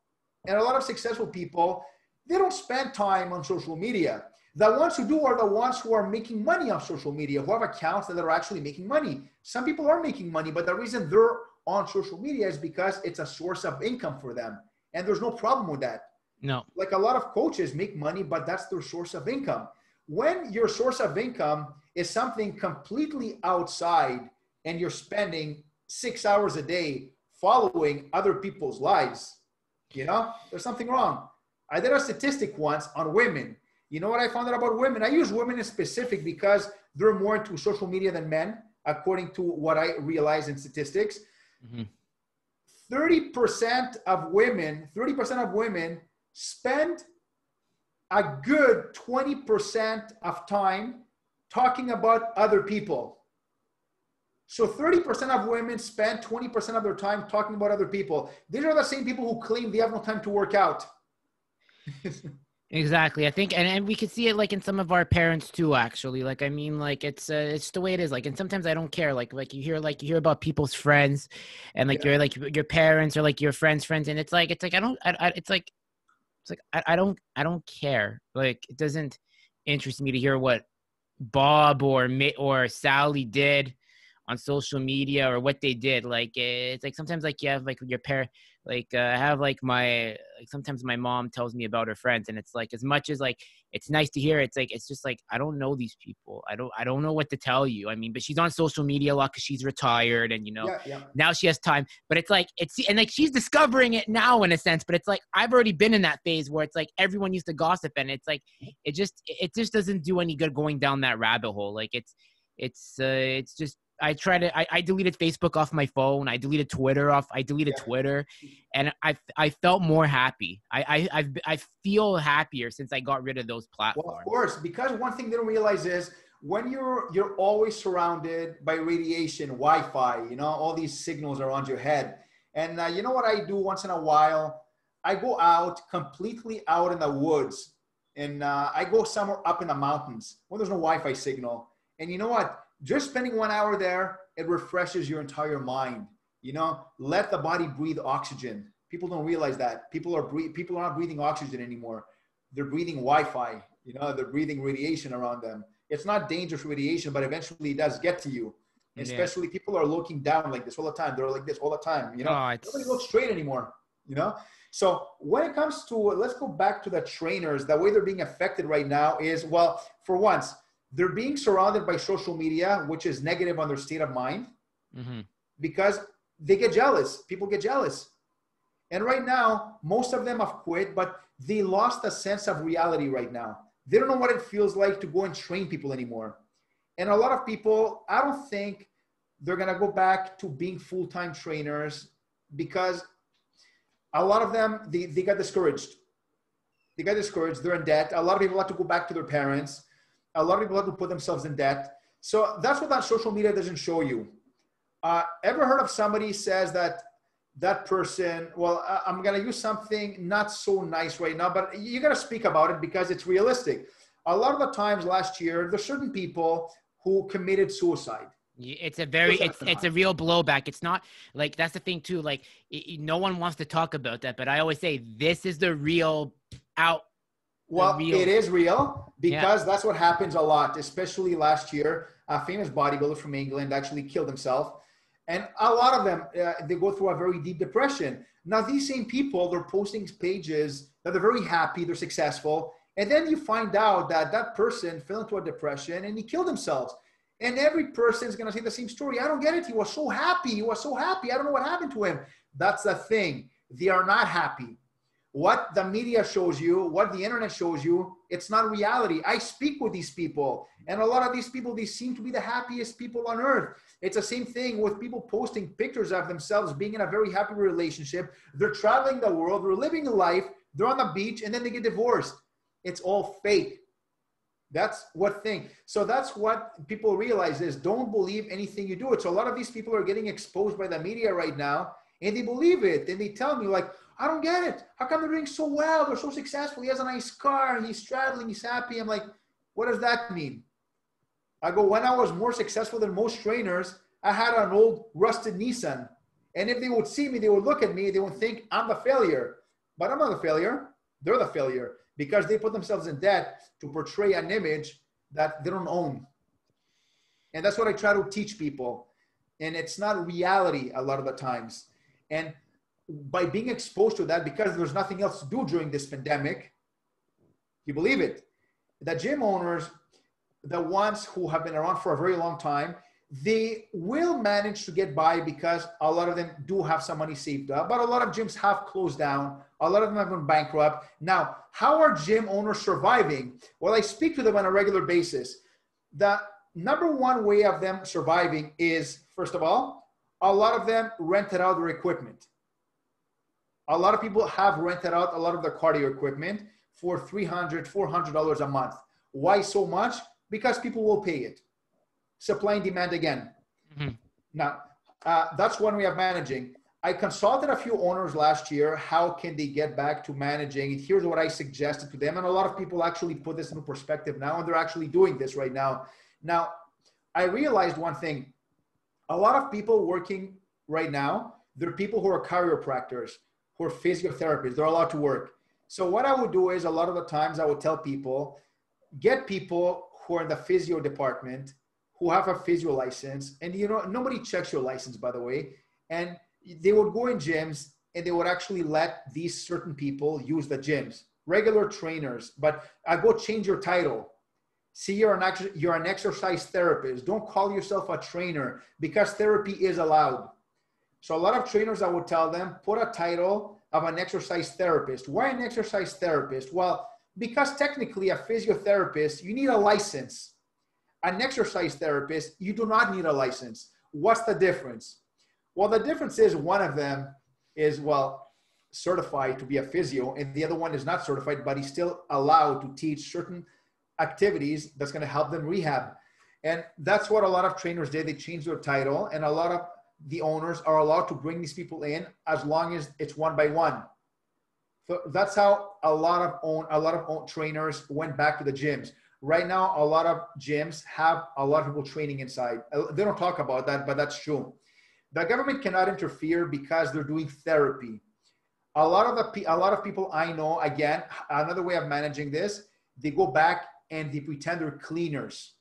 And a lot of successful people, they don't spend time on social media. The ones who do are the ones who are making money on social media, who have accounts that are actually making money. Some people are making money, but the reason they're on social media is because it's a source of income for them. And there's no problem with that. No. Like a lot of coaches make money, but that's their source of income. When your source of income is something completely outside and you're spending 6 hours a day following other people's lives, you know, there's something wrong. I did a statistic once on women. You know what I found out about women? I use women in specific because they're more into social media than men, according to what I realize in statistics. Mm-hmm. 30% of women spend a good 20% of time talking about other people. So 30% of women spend 20% of their time talking about other people. These are the same people who claim they have no time to work out. Exactly. I think, and we could see it like in some of our parents too, actually. Like, I mean, like it's the way it is. Like, and sometimes I don't care. Like you hear about people's friends and like your parents or like your friends. And it's like, I don't care. Like, it doesn't interest me to hear what Bob or Sally did on social media or what they did. Like, it's like sometimes like you have like your parent, like I have like sometimes my mom tells me about her friends, and it's like, as much as like it's nice to hear, it's like it's just like I don't know these people. I don't know what to tell you. I mean, but she's on social media a lot because she's retired, and now she has time. But it's like and like she's discovering it now in a sense. But it's like I've already been in that phase where it's like everyone used to gossip, and it's like it just doesn't do any good going down that rabbit hole. Like it's just. I deleted Facebook off my phone. I deleted Twitter off. I deleted Twitter, and I felt more happy. I feel happier since I got rid of those platforms. Well, of course, because one thing they don't realize is when you're always surrounded by radiation, Wi-Fi, all these signals are on your head. And you know what I do once in a while? I go out completely out in the woods, and I go somewhere up in the mountains where there's no Wi-Fi signal. And you know what? Just spending 1 hour there, it refreshes your entire mind. Let the body breathe oxygen. People don't realize that. People are not breathing oxygen anymore. They're breathing Wi-Fi. You know, they're breathing radiation around them. It's not dangerous radiation, but eventually it does get to you. Especially people are looking down like this all the time. They're like this all the time. You know, nobody looks straight anymore. You know, so when it comes to, let's go back to the trainers. The way they're being affected right now is, well, for once, they're being surrounded by social media, which is negative on their state of mind, because they get jealous. People get jealous. And right now, most of them have quit, but they lost a sense of reality right now. They don't know what it feels like to go and train people anymore. And a lot of people, I don't think they're going to go back to being full-time trainers, because a lot of them, they got discouraged. They got discouraged. They're in debt. A lot of people have to go back to their parents. A lot of people have to put themselves in debt. So that's what that social media doesn't show you. Ever heard of somebody says that person, well, I'm going to use something not so nice right now, but you got to speak about it because it's realistic. A lot of the times last year, there's certain people who committed suicide. It's a real blowback. It's not like, that's the thing too. Like no one wants to talk about that, but I always say this is the real out. Well, it is real because that's what happens a lot, especially last year. A famous bodybuilder from England actually killed himself. And a lot of them, they go through a very deep depression. Now, these same people, they're posting pages that they're very happy, they're successful. And then you find out that that person fell into a depression and he killed himself. And every person is going to say the same story. I don't get it. He was so happy. He was so happy. I don't know what happened to him. That's the thing. They are not happy. What the media shows you, what the internet shows you, it's not reality. I speak with these people, and a lot of these people, they seem to be the happiest people on earth. It's the same thing with people posting pictures of themselves being in a very happy relationship. They're traveling the world, they're living life, they're on the beach, and then they get divorced. It's all fake. That's what thing. So that's what people realize is don't believe anything you do. So a lot of these people are getting exposed by the media right now, and they believe it. And they tell me like, I don't get it. How come they're doing so well? They're so successful. He has a nice car. He's traveling. He's happy. I'm like, what does that mean? I go, when I was more successful than most trainers, I had an old rusted Nissan. And if they would see me, they would look at me. They would think I'm the failure. But I'm not the failure. They're the failure because they put themselves in debt to portray an image that they don't own. And that's what I try to teach people. And it's not reality a lot of the times. And by being exposed to that, because there's nothing else to do during this pandemic, you believe it. The gym owners, the ones who have been around for a very long time, they will manage to get by because a lot of them do have some money saved up, but a lot of gyms have closed down. A lot of them have gone bankrupt. Now, how are gym owners surviving? Well, I speak to them on a regular basis. The number one way of them surviving is, first of all, a lot of them rented out their equipment. A lot of people have rented out a lot of their cardio equipment for $300, $400 a month. Why so much? Because people will pay it. Supply and demand again. Mm-hmm. Now, that's one way of managing. I consulted a few owners last year. How can they get back to managing? Here's what I suggested to them. And a lot of people actually put this into perspective now, and they're actually doing this right now. Now, I realized one thing. A lot of people working right now, they're people who are chiropractors, who are physiotherapists. They're allowed to work. So what I would do is a lot of the times I would tell people, get people who are in the physio department, who have a physio license. And, you know, nobody checks your license, by the way. And they would go in gyms and they would actually let these certain people use the gyms, regular trainers. But I go change your title. See, you're an exercise therapist. Don't call yourself a trainer because therapy is allowed. So a lot of trainers, I would tell them, put a title of an exercise therapist. Why an exercise therapist? Well, because technically a physiotherapist, you need a license. An exercise therapist, you do not need a license. What's the difference? Well, the difference is one of them is, well, certified to be a physio, and the other one is not certified, but he's still allowed to teach certain activities that's going to help them rehab. And that's what a lot of trainers did. They changed their title, and a lot of the owners are allowed to bring these people in as long as it's one by one. So that's how a lot of trainers went back to the gyms. Right now, a lot of gyms have a lot of people training inside. They don't talk about that, but that's true. The government cannot interfere because they're doing therapy. A lot of people I know, again, another way of managing this, they go back and they pretend they're cleaners.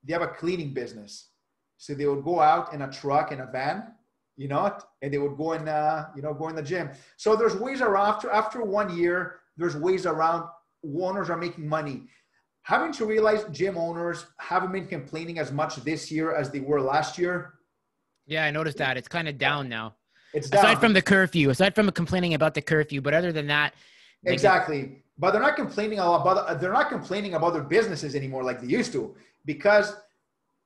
They have a cleaning business. So they would go out in a truck, in a van, and they would go in, go in the gym. So there's ways around, after 1 year, there's ways around. Owners are making money. Haven't you realized gym owners haven't been complaining as much this year as they were last year? Yeah, I noticed that. It's kind of down now. It's Aside down. from the curfew, aside from complaining about the curfew, but other than that, like, exactly. But they're not complaining about their businesses anymore like they used to, because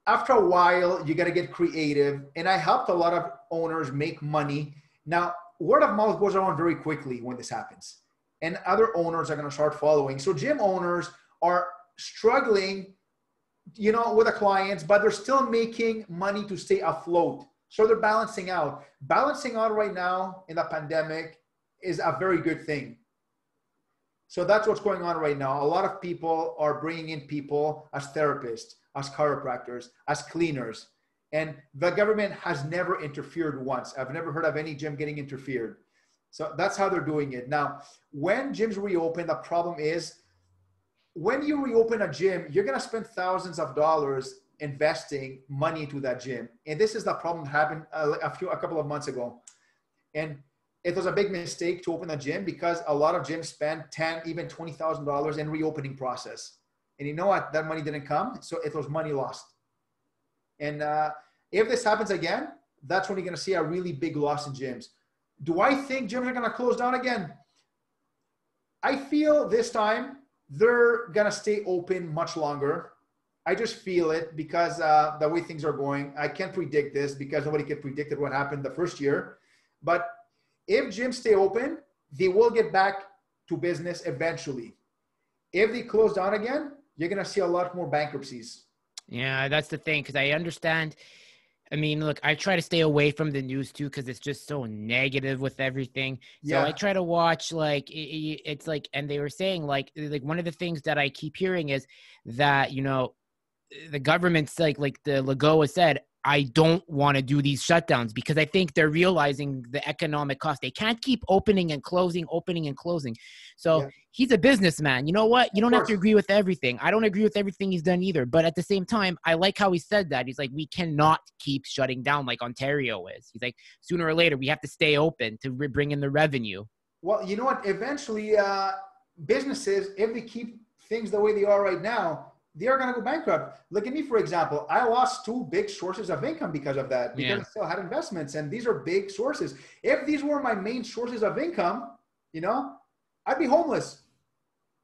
after a while you got to get creative. And I helped a lot of owners make money. Now, word of mouth goes around very quickly when this happens, and other owners are going to start following. So gym owners are struggling, with the clients, but they're still making money to stay afloat. So they're balancing out. Balancing out right now in the pandemic is a very good thing. So that's what's going on right now. A lot of people are bringing in people as therapists, as chiropractors, as cleaners. And the government has never interfered once. I've never heard of any gym getting interfered. So that's how they're doing it. Now, when gyms reopen, the problem is when you reopen a gym, you're going to spend thousands of dollars investing money into that gym. And this is the problem that happened a couple of months ago. And it was a big mistake to open a gym because a lot of gyms spend $10,000, even $20,000 in reopening process. And you know what? That money didn't come. So it was money lost. And if this happens again, that's when you're going to see a really big loss in gyms. Do I think gyms are going to close down again? I feel this time they're going to stay open much longer. I just feel it because the way things are going. I can't predict this because nobody could predict what happened the first year. But if gyms stay open, they will get back to business eventually. If they close down again, you're going to see a lot more bankruptcies. Yeah, that's the thing, because I understand. I mean, look, I try to stay away from the news too, because it's just so negative with everything. So Yeah. I try to watch, like, it's like, and they were saying, like one of the things that I keep hearing is that, the government's like the Lagoa said, I don't want to do these shutdowns because I think they're realizing the economic cost. They can't keep opening and closing. So Yeah. He's a businessman. You know what? You don't have to course. agree with everything. I don't agree with everything he's done either. But at the same time, I like how he said that. He's like, we cannot keep shutting down like Ontario is. He's like, sooner or later, we have to stay open to bring in the revenue. Well, you know what? Eventually, businesses, if they keep things the way they are right now, they are going to go bankrupt. Look at me, for example. I lost 2 big sources of income because of that, because I still had investments, and these are big sources. If these were my main sources of income, I'd be homeless,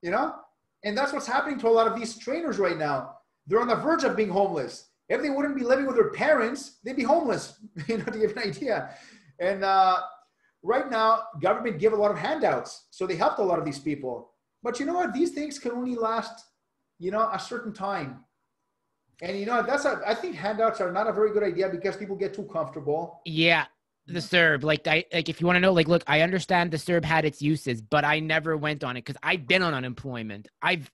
and that's what's happening to a lot of these trainers right now. They're on the verge of being homeless. If they wouldn't be living with their parents, they'd be homeless, to give an idea. And right now, government give a lot of handouts. So they helped a lot of these people. But you know what? These things can only last a certain time. And I think handouts are not a very good idea because people get too comfortable. Yeah. The CERB, if you want to know, look, I understand the CERB had its uses, but I never went on it because I've been on unemployment. And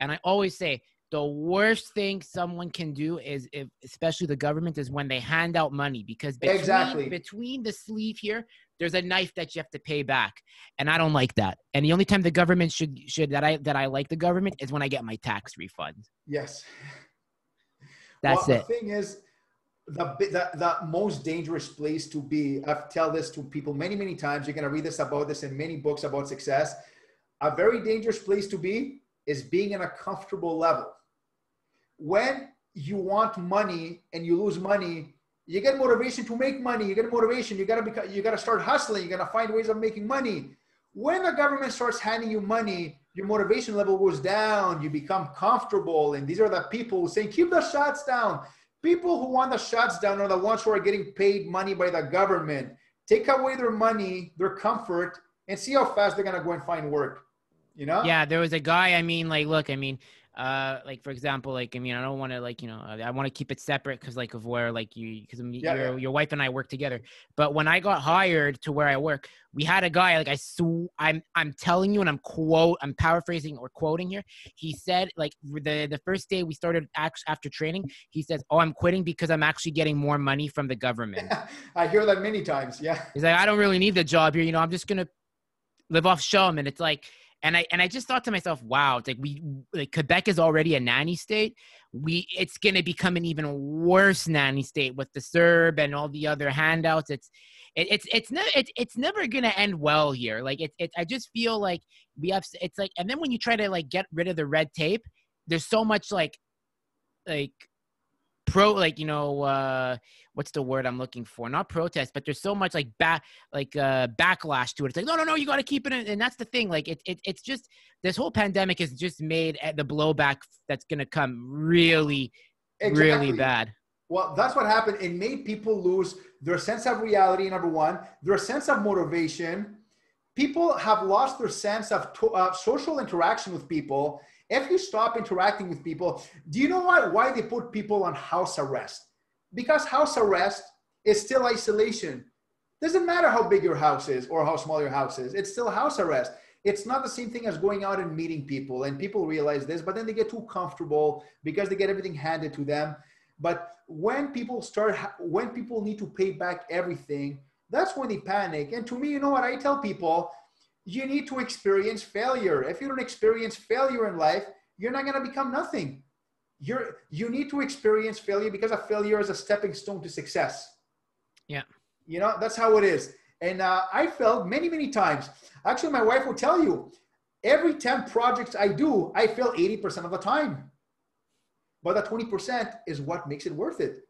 I always say the worst thing someone can do is, especially the government, is when they hand out money, because between the sleeve here, there's a knife that you have to pay back. And I don't like that. And the only time the government should that I like the government is when I get my tax refund. Yes. That's it. The thing is, the most dangerous place to be, I've told this to people many, many times. You're going to read about this in many books about success. A very dangerous place to be is being in a comfortable level. When you want money and you lose money, you get motivation to make money. You get motivation. You got to start hustling. You're going to find ways of making money. When the government starts handing you money, your motivation level goes down. You become comfortable. And these are the people who say, keep the shots down. People who want the shots down are the ones who are getting paid money by the government. Take away their money, their comfort, and see how fast they're going to go and find work. Yeah, there was a guy, like for example, like I mean, I don't want to like I want to keep it separate because like of where like because your wife and I work together. But when I got hired to where I work, we had a guy like I'm telling you, and I'm paraphrasing or quoting here. He said like the first day we started after training, he says, "Oh, I'm quitting because I'm actually getting more money from the government." I hear that many times. Yeah. He's like, "I don't really need the job here. I'm just gonna live off Shum." And it's like, and I just thought to myself, wow, it's like Quebec is already a nanny state. It's going to become an even worse nanny state with the CERB and all the other handouts. It's never going to end well here. Like I just feel like it's like, and then when you try to like get rid of the red tape, there's so much like what's the word I'm looking for? Not protest, but there's so much like backlash to it. It's like, no, you got to keep it in. And that's the thing. Like it's just, this whole pandemic has just made the blowback that's going to come really, really bad. Well, that's what happened. It made people lose their sense of reality, number one, their sense of motivation. People have lost their sense of social interaction with people. If you stop interacting with people, do you know why they put people on house arrest? Because house arrest is still isolation. Doesn't matter how big your house is or how small your house is. It's still house arrest. It's not the same thing as going out and meeting people. And people realize this, but then they get too comfortable because they get everything handed to them. But when people need to pay back everything, that's when they panic. And to me, you know what I tell people? You need to experience failure. If you don't experience failure in life, you're not going to become nothing. You need to experience failure because a failure is a stepping stone to success. Yeah. That's how it is. And I failed many, many times. Actually, my wife will tell you, every 10 projects I do, I fail 80% of the time. But that 20% is what makes it worth it.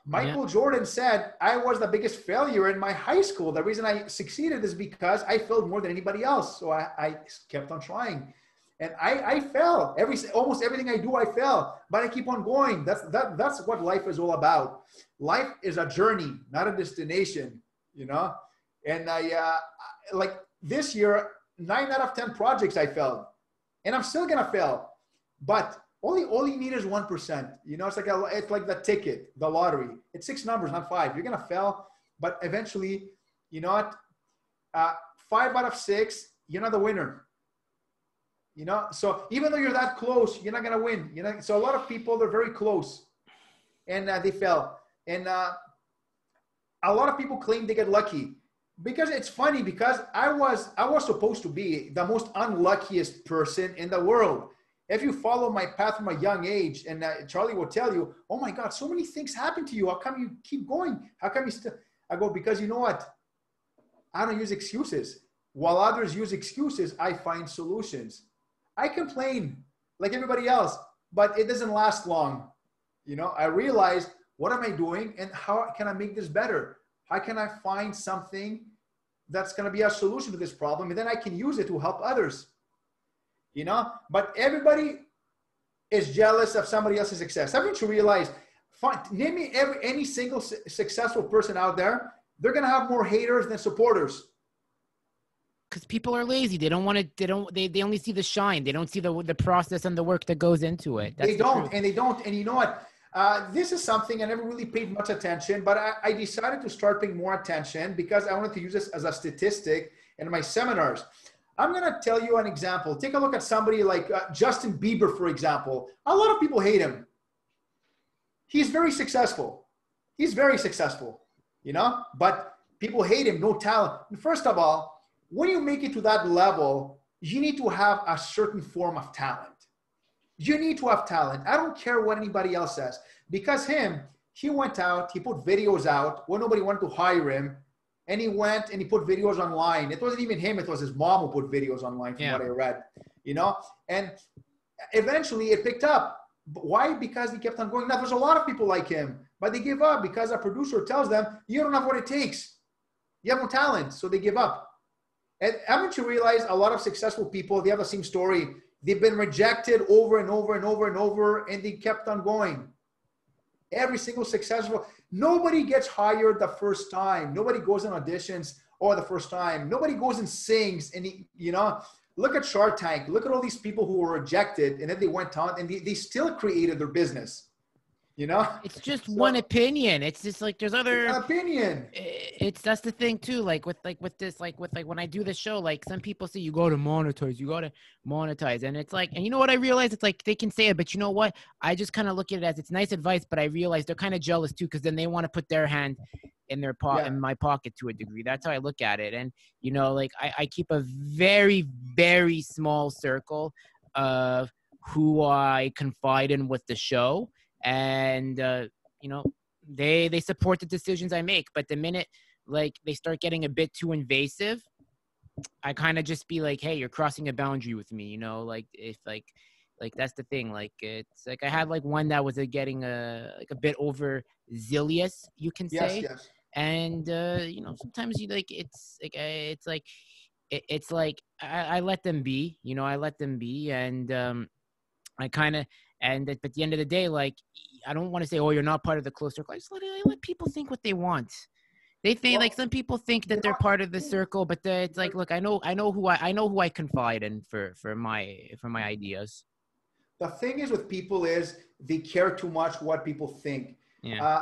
Michael Jordan said, I was the biggest failure in my high school. The reason I succeeded is because I failed more than anybody else. So I kept on trying. And I fell. Almost everything I do, I fell. But I keep on going. That's what life is all about. Life is a journey, not a destination, And like this year, 9 out of 10 projects I failed. And I'm still going to fail. But all you need is 1%. It's like the ticket, the lottery. It's 6 numbers, not 5. You're going to fail. But eventually, 5 out of 6, you're not the winner. So even though you're that close, you're not going to win. So a lot of people, they're very close and they fail. And a lot of people claim they get lucky because it's funny because I was supposed to be the most unluckiest person in the world. If you follow my path from a young age, and Charlie will tell you, oh my God, so many things happen to you. How come you keep going? How come you still? I go, because you know what? I don't use excuses. While others use excuses, I find solutions. I complain like everybody else, but it doesn't last long. I realize, what am I doing and how can I make this better? How can I find something that's going to be a solution to this problem? And then I can use it to help others, but everybody is jealous of somebody else's success. Haven't you realized, name me any single successful person out there, they're going to have more haters than supporters. Because people are lazy. They don't want to, they only see the shine. They don't see the process and the work that goes into it. They don't. And you know what? This is something I never really paid much attention, but I decided to start paying more attention because I wanted to use this as a statistic in my seminars. I'm going to tell you an example. Take a look at somebody like Justin Bieber, for example. A lot of people hate him. He's very successful. But people hate him, no talent. First of all, when you make it to that level, you need to have a certain form of talent. You need to have talent. I don't care what anybody else says. Because he went out, he put videos out when nobody wanted to hire him. And he went and he put videos online. It wasn't even him. It was his mom who put videos online from what I read, And eventually it picked up. Why? Because he kept on going. Now, there's a lot of people like him, but they give up because a producer tells them, you don't have what it takes. You have no talent. So they give up. And haven't you realized a lot of successful people, they have the same story. They've been rejected over and over and over and over, and they kept on going. Every single successful, nobody gets hired the first time. Nobody goes on auditions or the first time. Nobody goes and sings. And Look at Shark Tank. Look at all these people who were rejected, and then they went on and they still created their business. You know, it's just one opinion. It's just like there's other opinion. That's the thing too. Like with when I do the show, like some people say you got to monetize, and it's like, and you know what I realize? It's like they can say it, but you know what? I just kind of look at it as it's nice advice, but I realize they're kind of jealous too, because then they want to put their hand in their in my pocket to a degree. That's how I look at it. And you know, like I keep a very, very small circle of who I confide in with the show. And you know, they support the decisions I make, but the minute like they start getting a bit too invasive, I kind of just be like, hey, you're crossing a boundary with me, you know. Like if like that's the thing. Like it's like I had like one that was getting like a bit overzealous, you can say. Yes. And you know, sometimes you like it's like I let them be, you know. I let them be. And I kind of, and at the end of the day, like, I don't want to say, oh, you're not part of the close circle. I just let people think what they want. They think, like, some people think that they're part of the circle, but it's like, look, I know who I confide in for my ideas. The thing is with people is they care too much what people think. Yeah.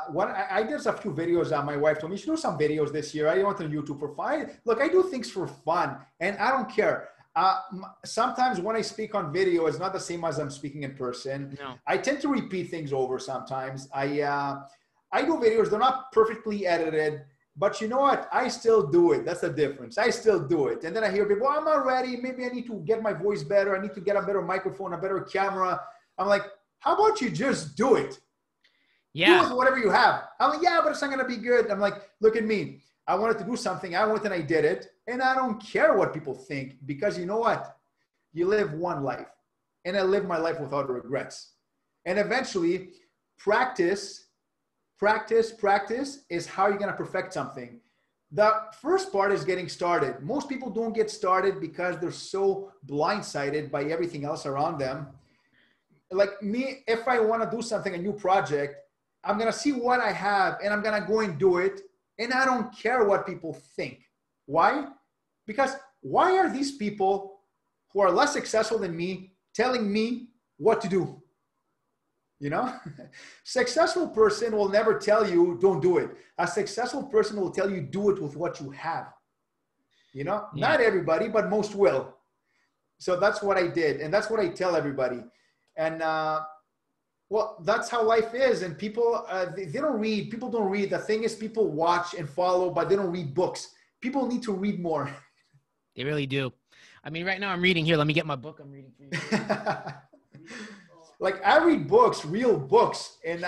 I did a few videos. My wife told me, you should do some videos this year. I went on YouTube for fun. Look, I do things for fun, and I don't care. Sometimes when I speak on video, it's not the same as I'm speaking in person. No. I tend to repeat things over sometimes. I do videos. They're not perfectly edited, but you know what? I still do it. That's the difference. I still do it. And then I hear people, I'm not ready. Maybe I need to get my voice better. I need to get a better microphone, a better camera. I'm like, how about you just do it? Yeah. Do it with whatever you have. I'm like, yeah, but it's not going to be good. I'm like, look at me. I wanted to do something. I went and I did it. And I don't care what people think, because you know what? You live one life. And I live my life without regrets. And eventually, practice is how you're going to perfect something. The first part is getting started. Most people don't get started because they're so blindsided by everything else around them. Like me, if I want to do something, a new project, I'm going to see what I have and I'm going to go and do it. And I don't care what people think. Why? Because why are these people who are less successful than me telling me what to do? You know, successful person will never tell you don't do it. A successful person will tell you do it with what you have. You know, not everybody, but most will. So that's what I did. And that's what I tell everybody. And well, that's how life is. And people, they don't read. People don't read. The thing is, people watch and follow, but they don't read books. People need to read more. They really do. I mean, right now I'm reading here. Let me get my book. I'm reading for you. Like I read books, real books. And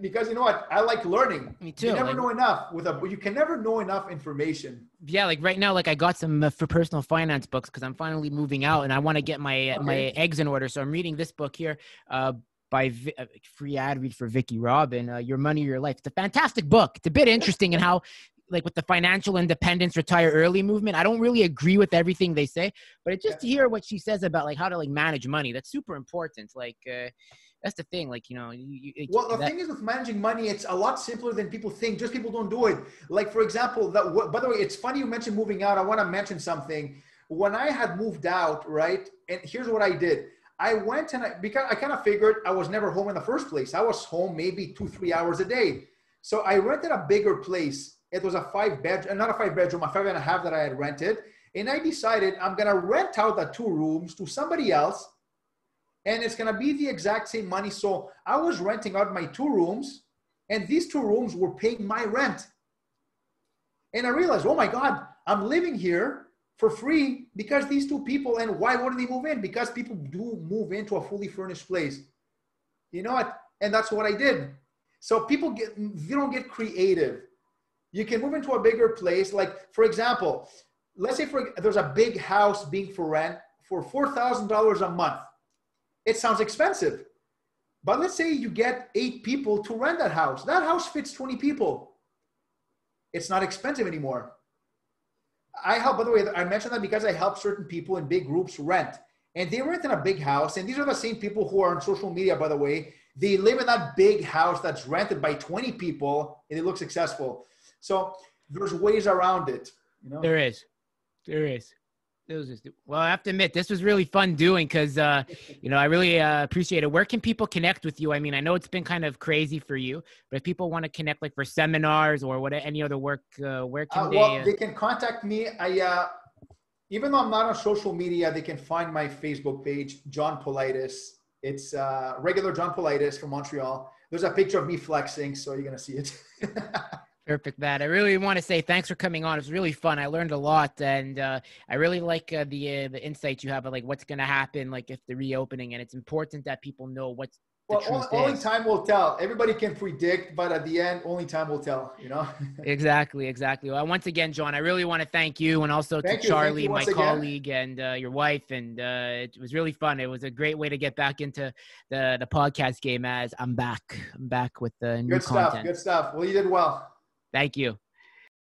because you know what? I like learning. Me too. You never know enough you can never know enough information. Yeah. Like right now, like I got some for personal finance books because I'm finally moving out and I want to get my eggs in order. So I'm reading this book here, by free ad read for Vicky Robin, Your Money, Your Life. It's a fantastic book. It's a bit interesting in how, like with the financial independence, retire early movement, I don't really agree with everything they say, but it's just to hear what she says about like how to like manage money. That's super important. Like that's the thing. Like, you know, well, the thing is with managing money, it's a lot simpler than people think. Just people don't do it. Like, for example, by the way, it's funny you mentioned moving out. I want to mention something. When I had moved out, right? And here's what I did. I went and because I kind of figured I was never home in the first place. I was home maybe 2-3 hours a day. So I rented a bigger place. It was a 5-bedroom, not a 5-bedroom, a 5.5 that I had rented. And I decided I'm going to rent out the 2 rooms to somebody else. And it's going to be the exact same money. So I was renting out my 2 rooms and these 2 rooms were paying my rent. And I realized, oh my God, I'm living here for free because these 2 people, and why wouldn't they move in? Because people do move into a fully furnished place. You know what? And that's what I did. So people they don't get creative. You can move into a bigger place. Like, for example, let's say there's a big house being for rent for $4,000 a month. It sounds expensive. But let's say you get 8 people to rent that house. That house fits 20 people. It's not expensive anymore. By the way, I mentioned that because I help certain people in big groups rent. And they rent in a big house. And these are the same people who are on social media, by the way. They live in that big house that's rented by 20 people and they look successful. So there's ways around it. You know? There is. Well, I have to admit, this was really fun doing because, I really appreciate it. Where can people connect with you? I mean, I know it's been kind of crazy for you, but if people want to connect like for seminars or any other work, where can Well, they can contact me. Even though I'm not on social media, they can find my Facebook page, John Politis. It's regular John Politis from Montreal. There's a picture of me flexing, so you're going to see it. Perfect, Matt. I really want to say thanks for coming on. It was really fun. I learned a lot, and I really like the insights you have of like what's going to happen, like if the reopening, and it's important that people know what's the truth only is. Time will tell. Everybody can predict, but at the end, only time will tell. Exactly. Well, once again, John, I really want to thank you, and also to Charlie, my colleague, and your wife. And it was really fun. It was a great way to get back into the podcast game. As I'm back with the new content. Good stuff. Well, you did well. Thank you.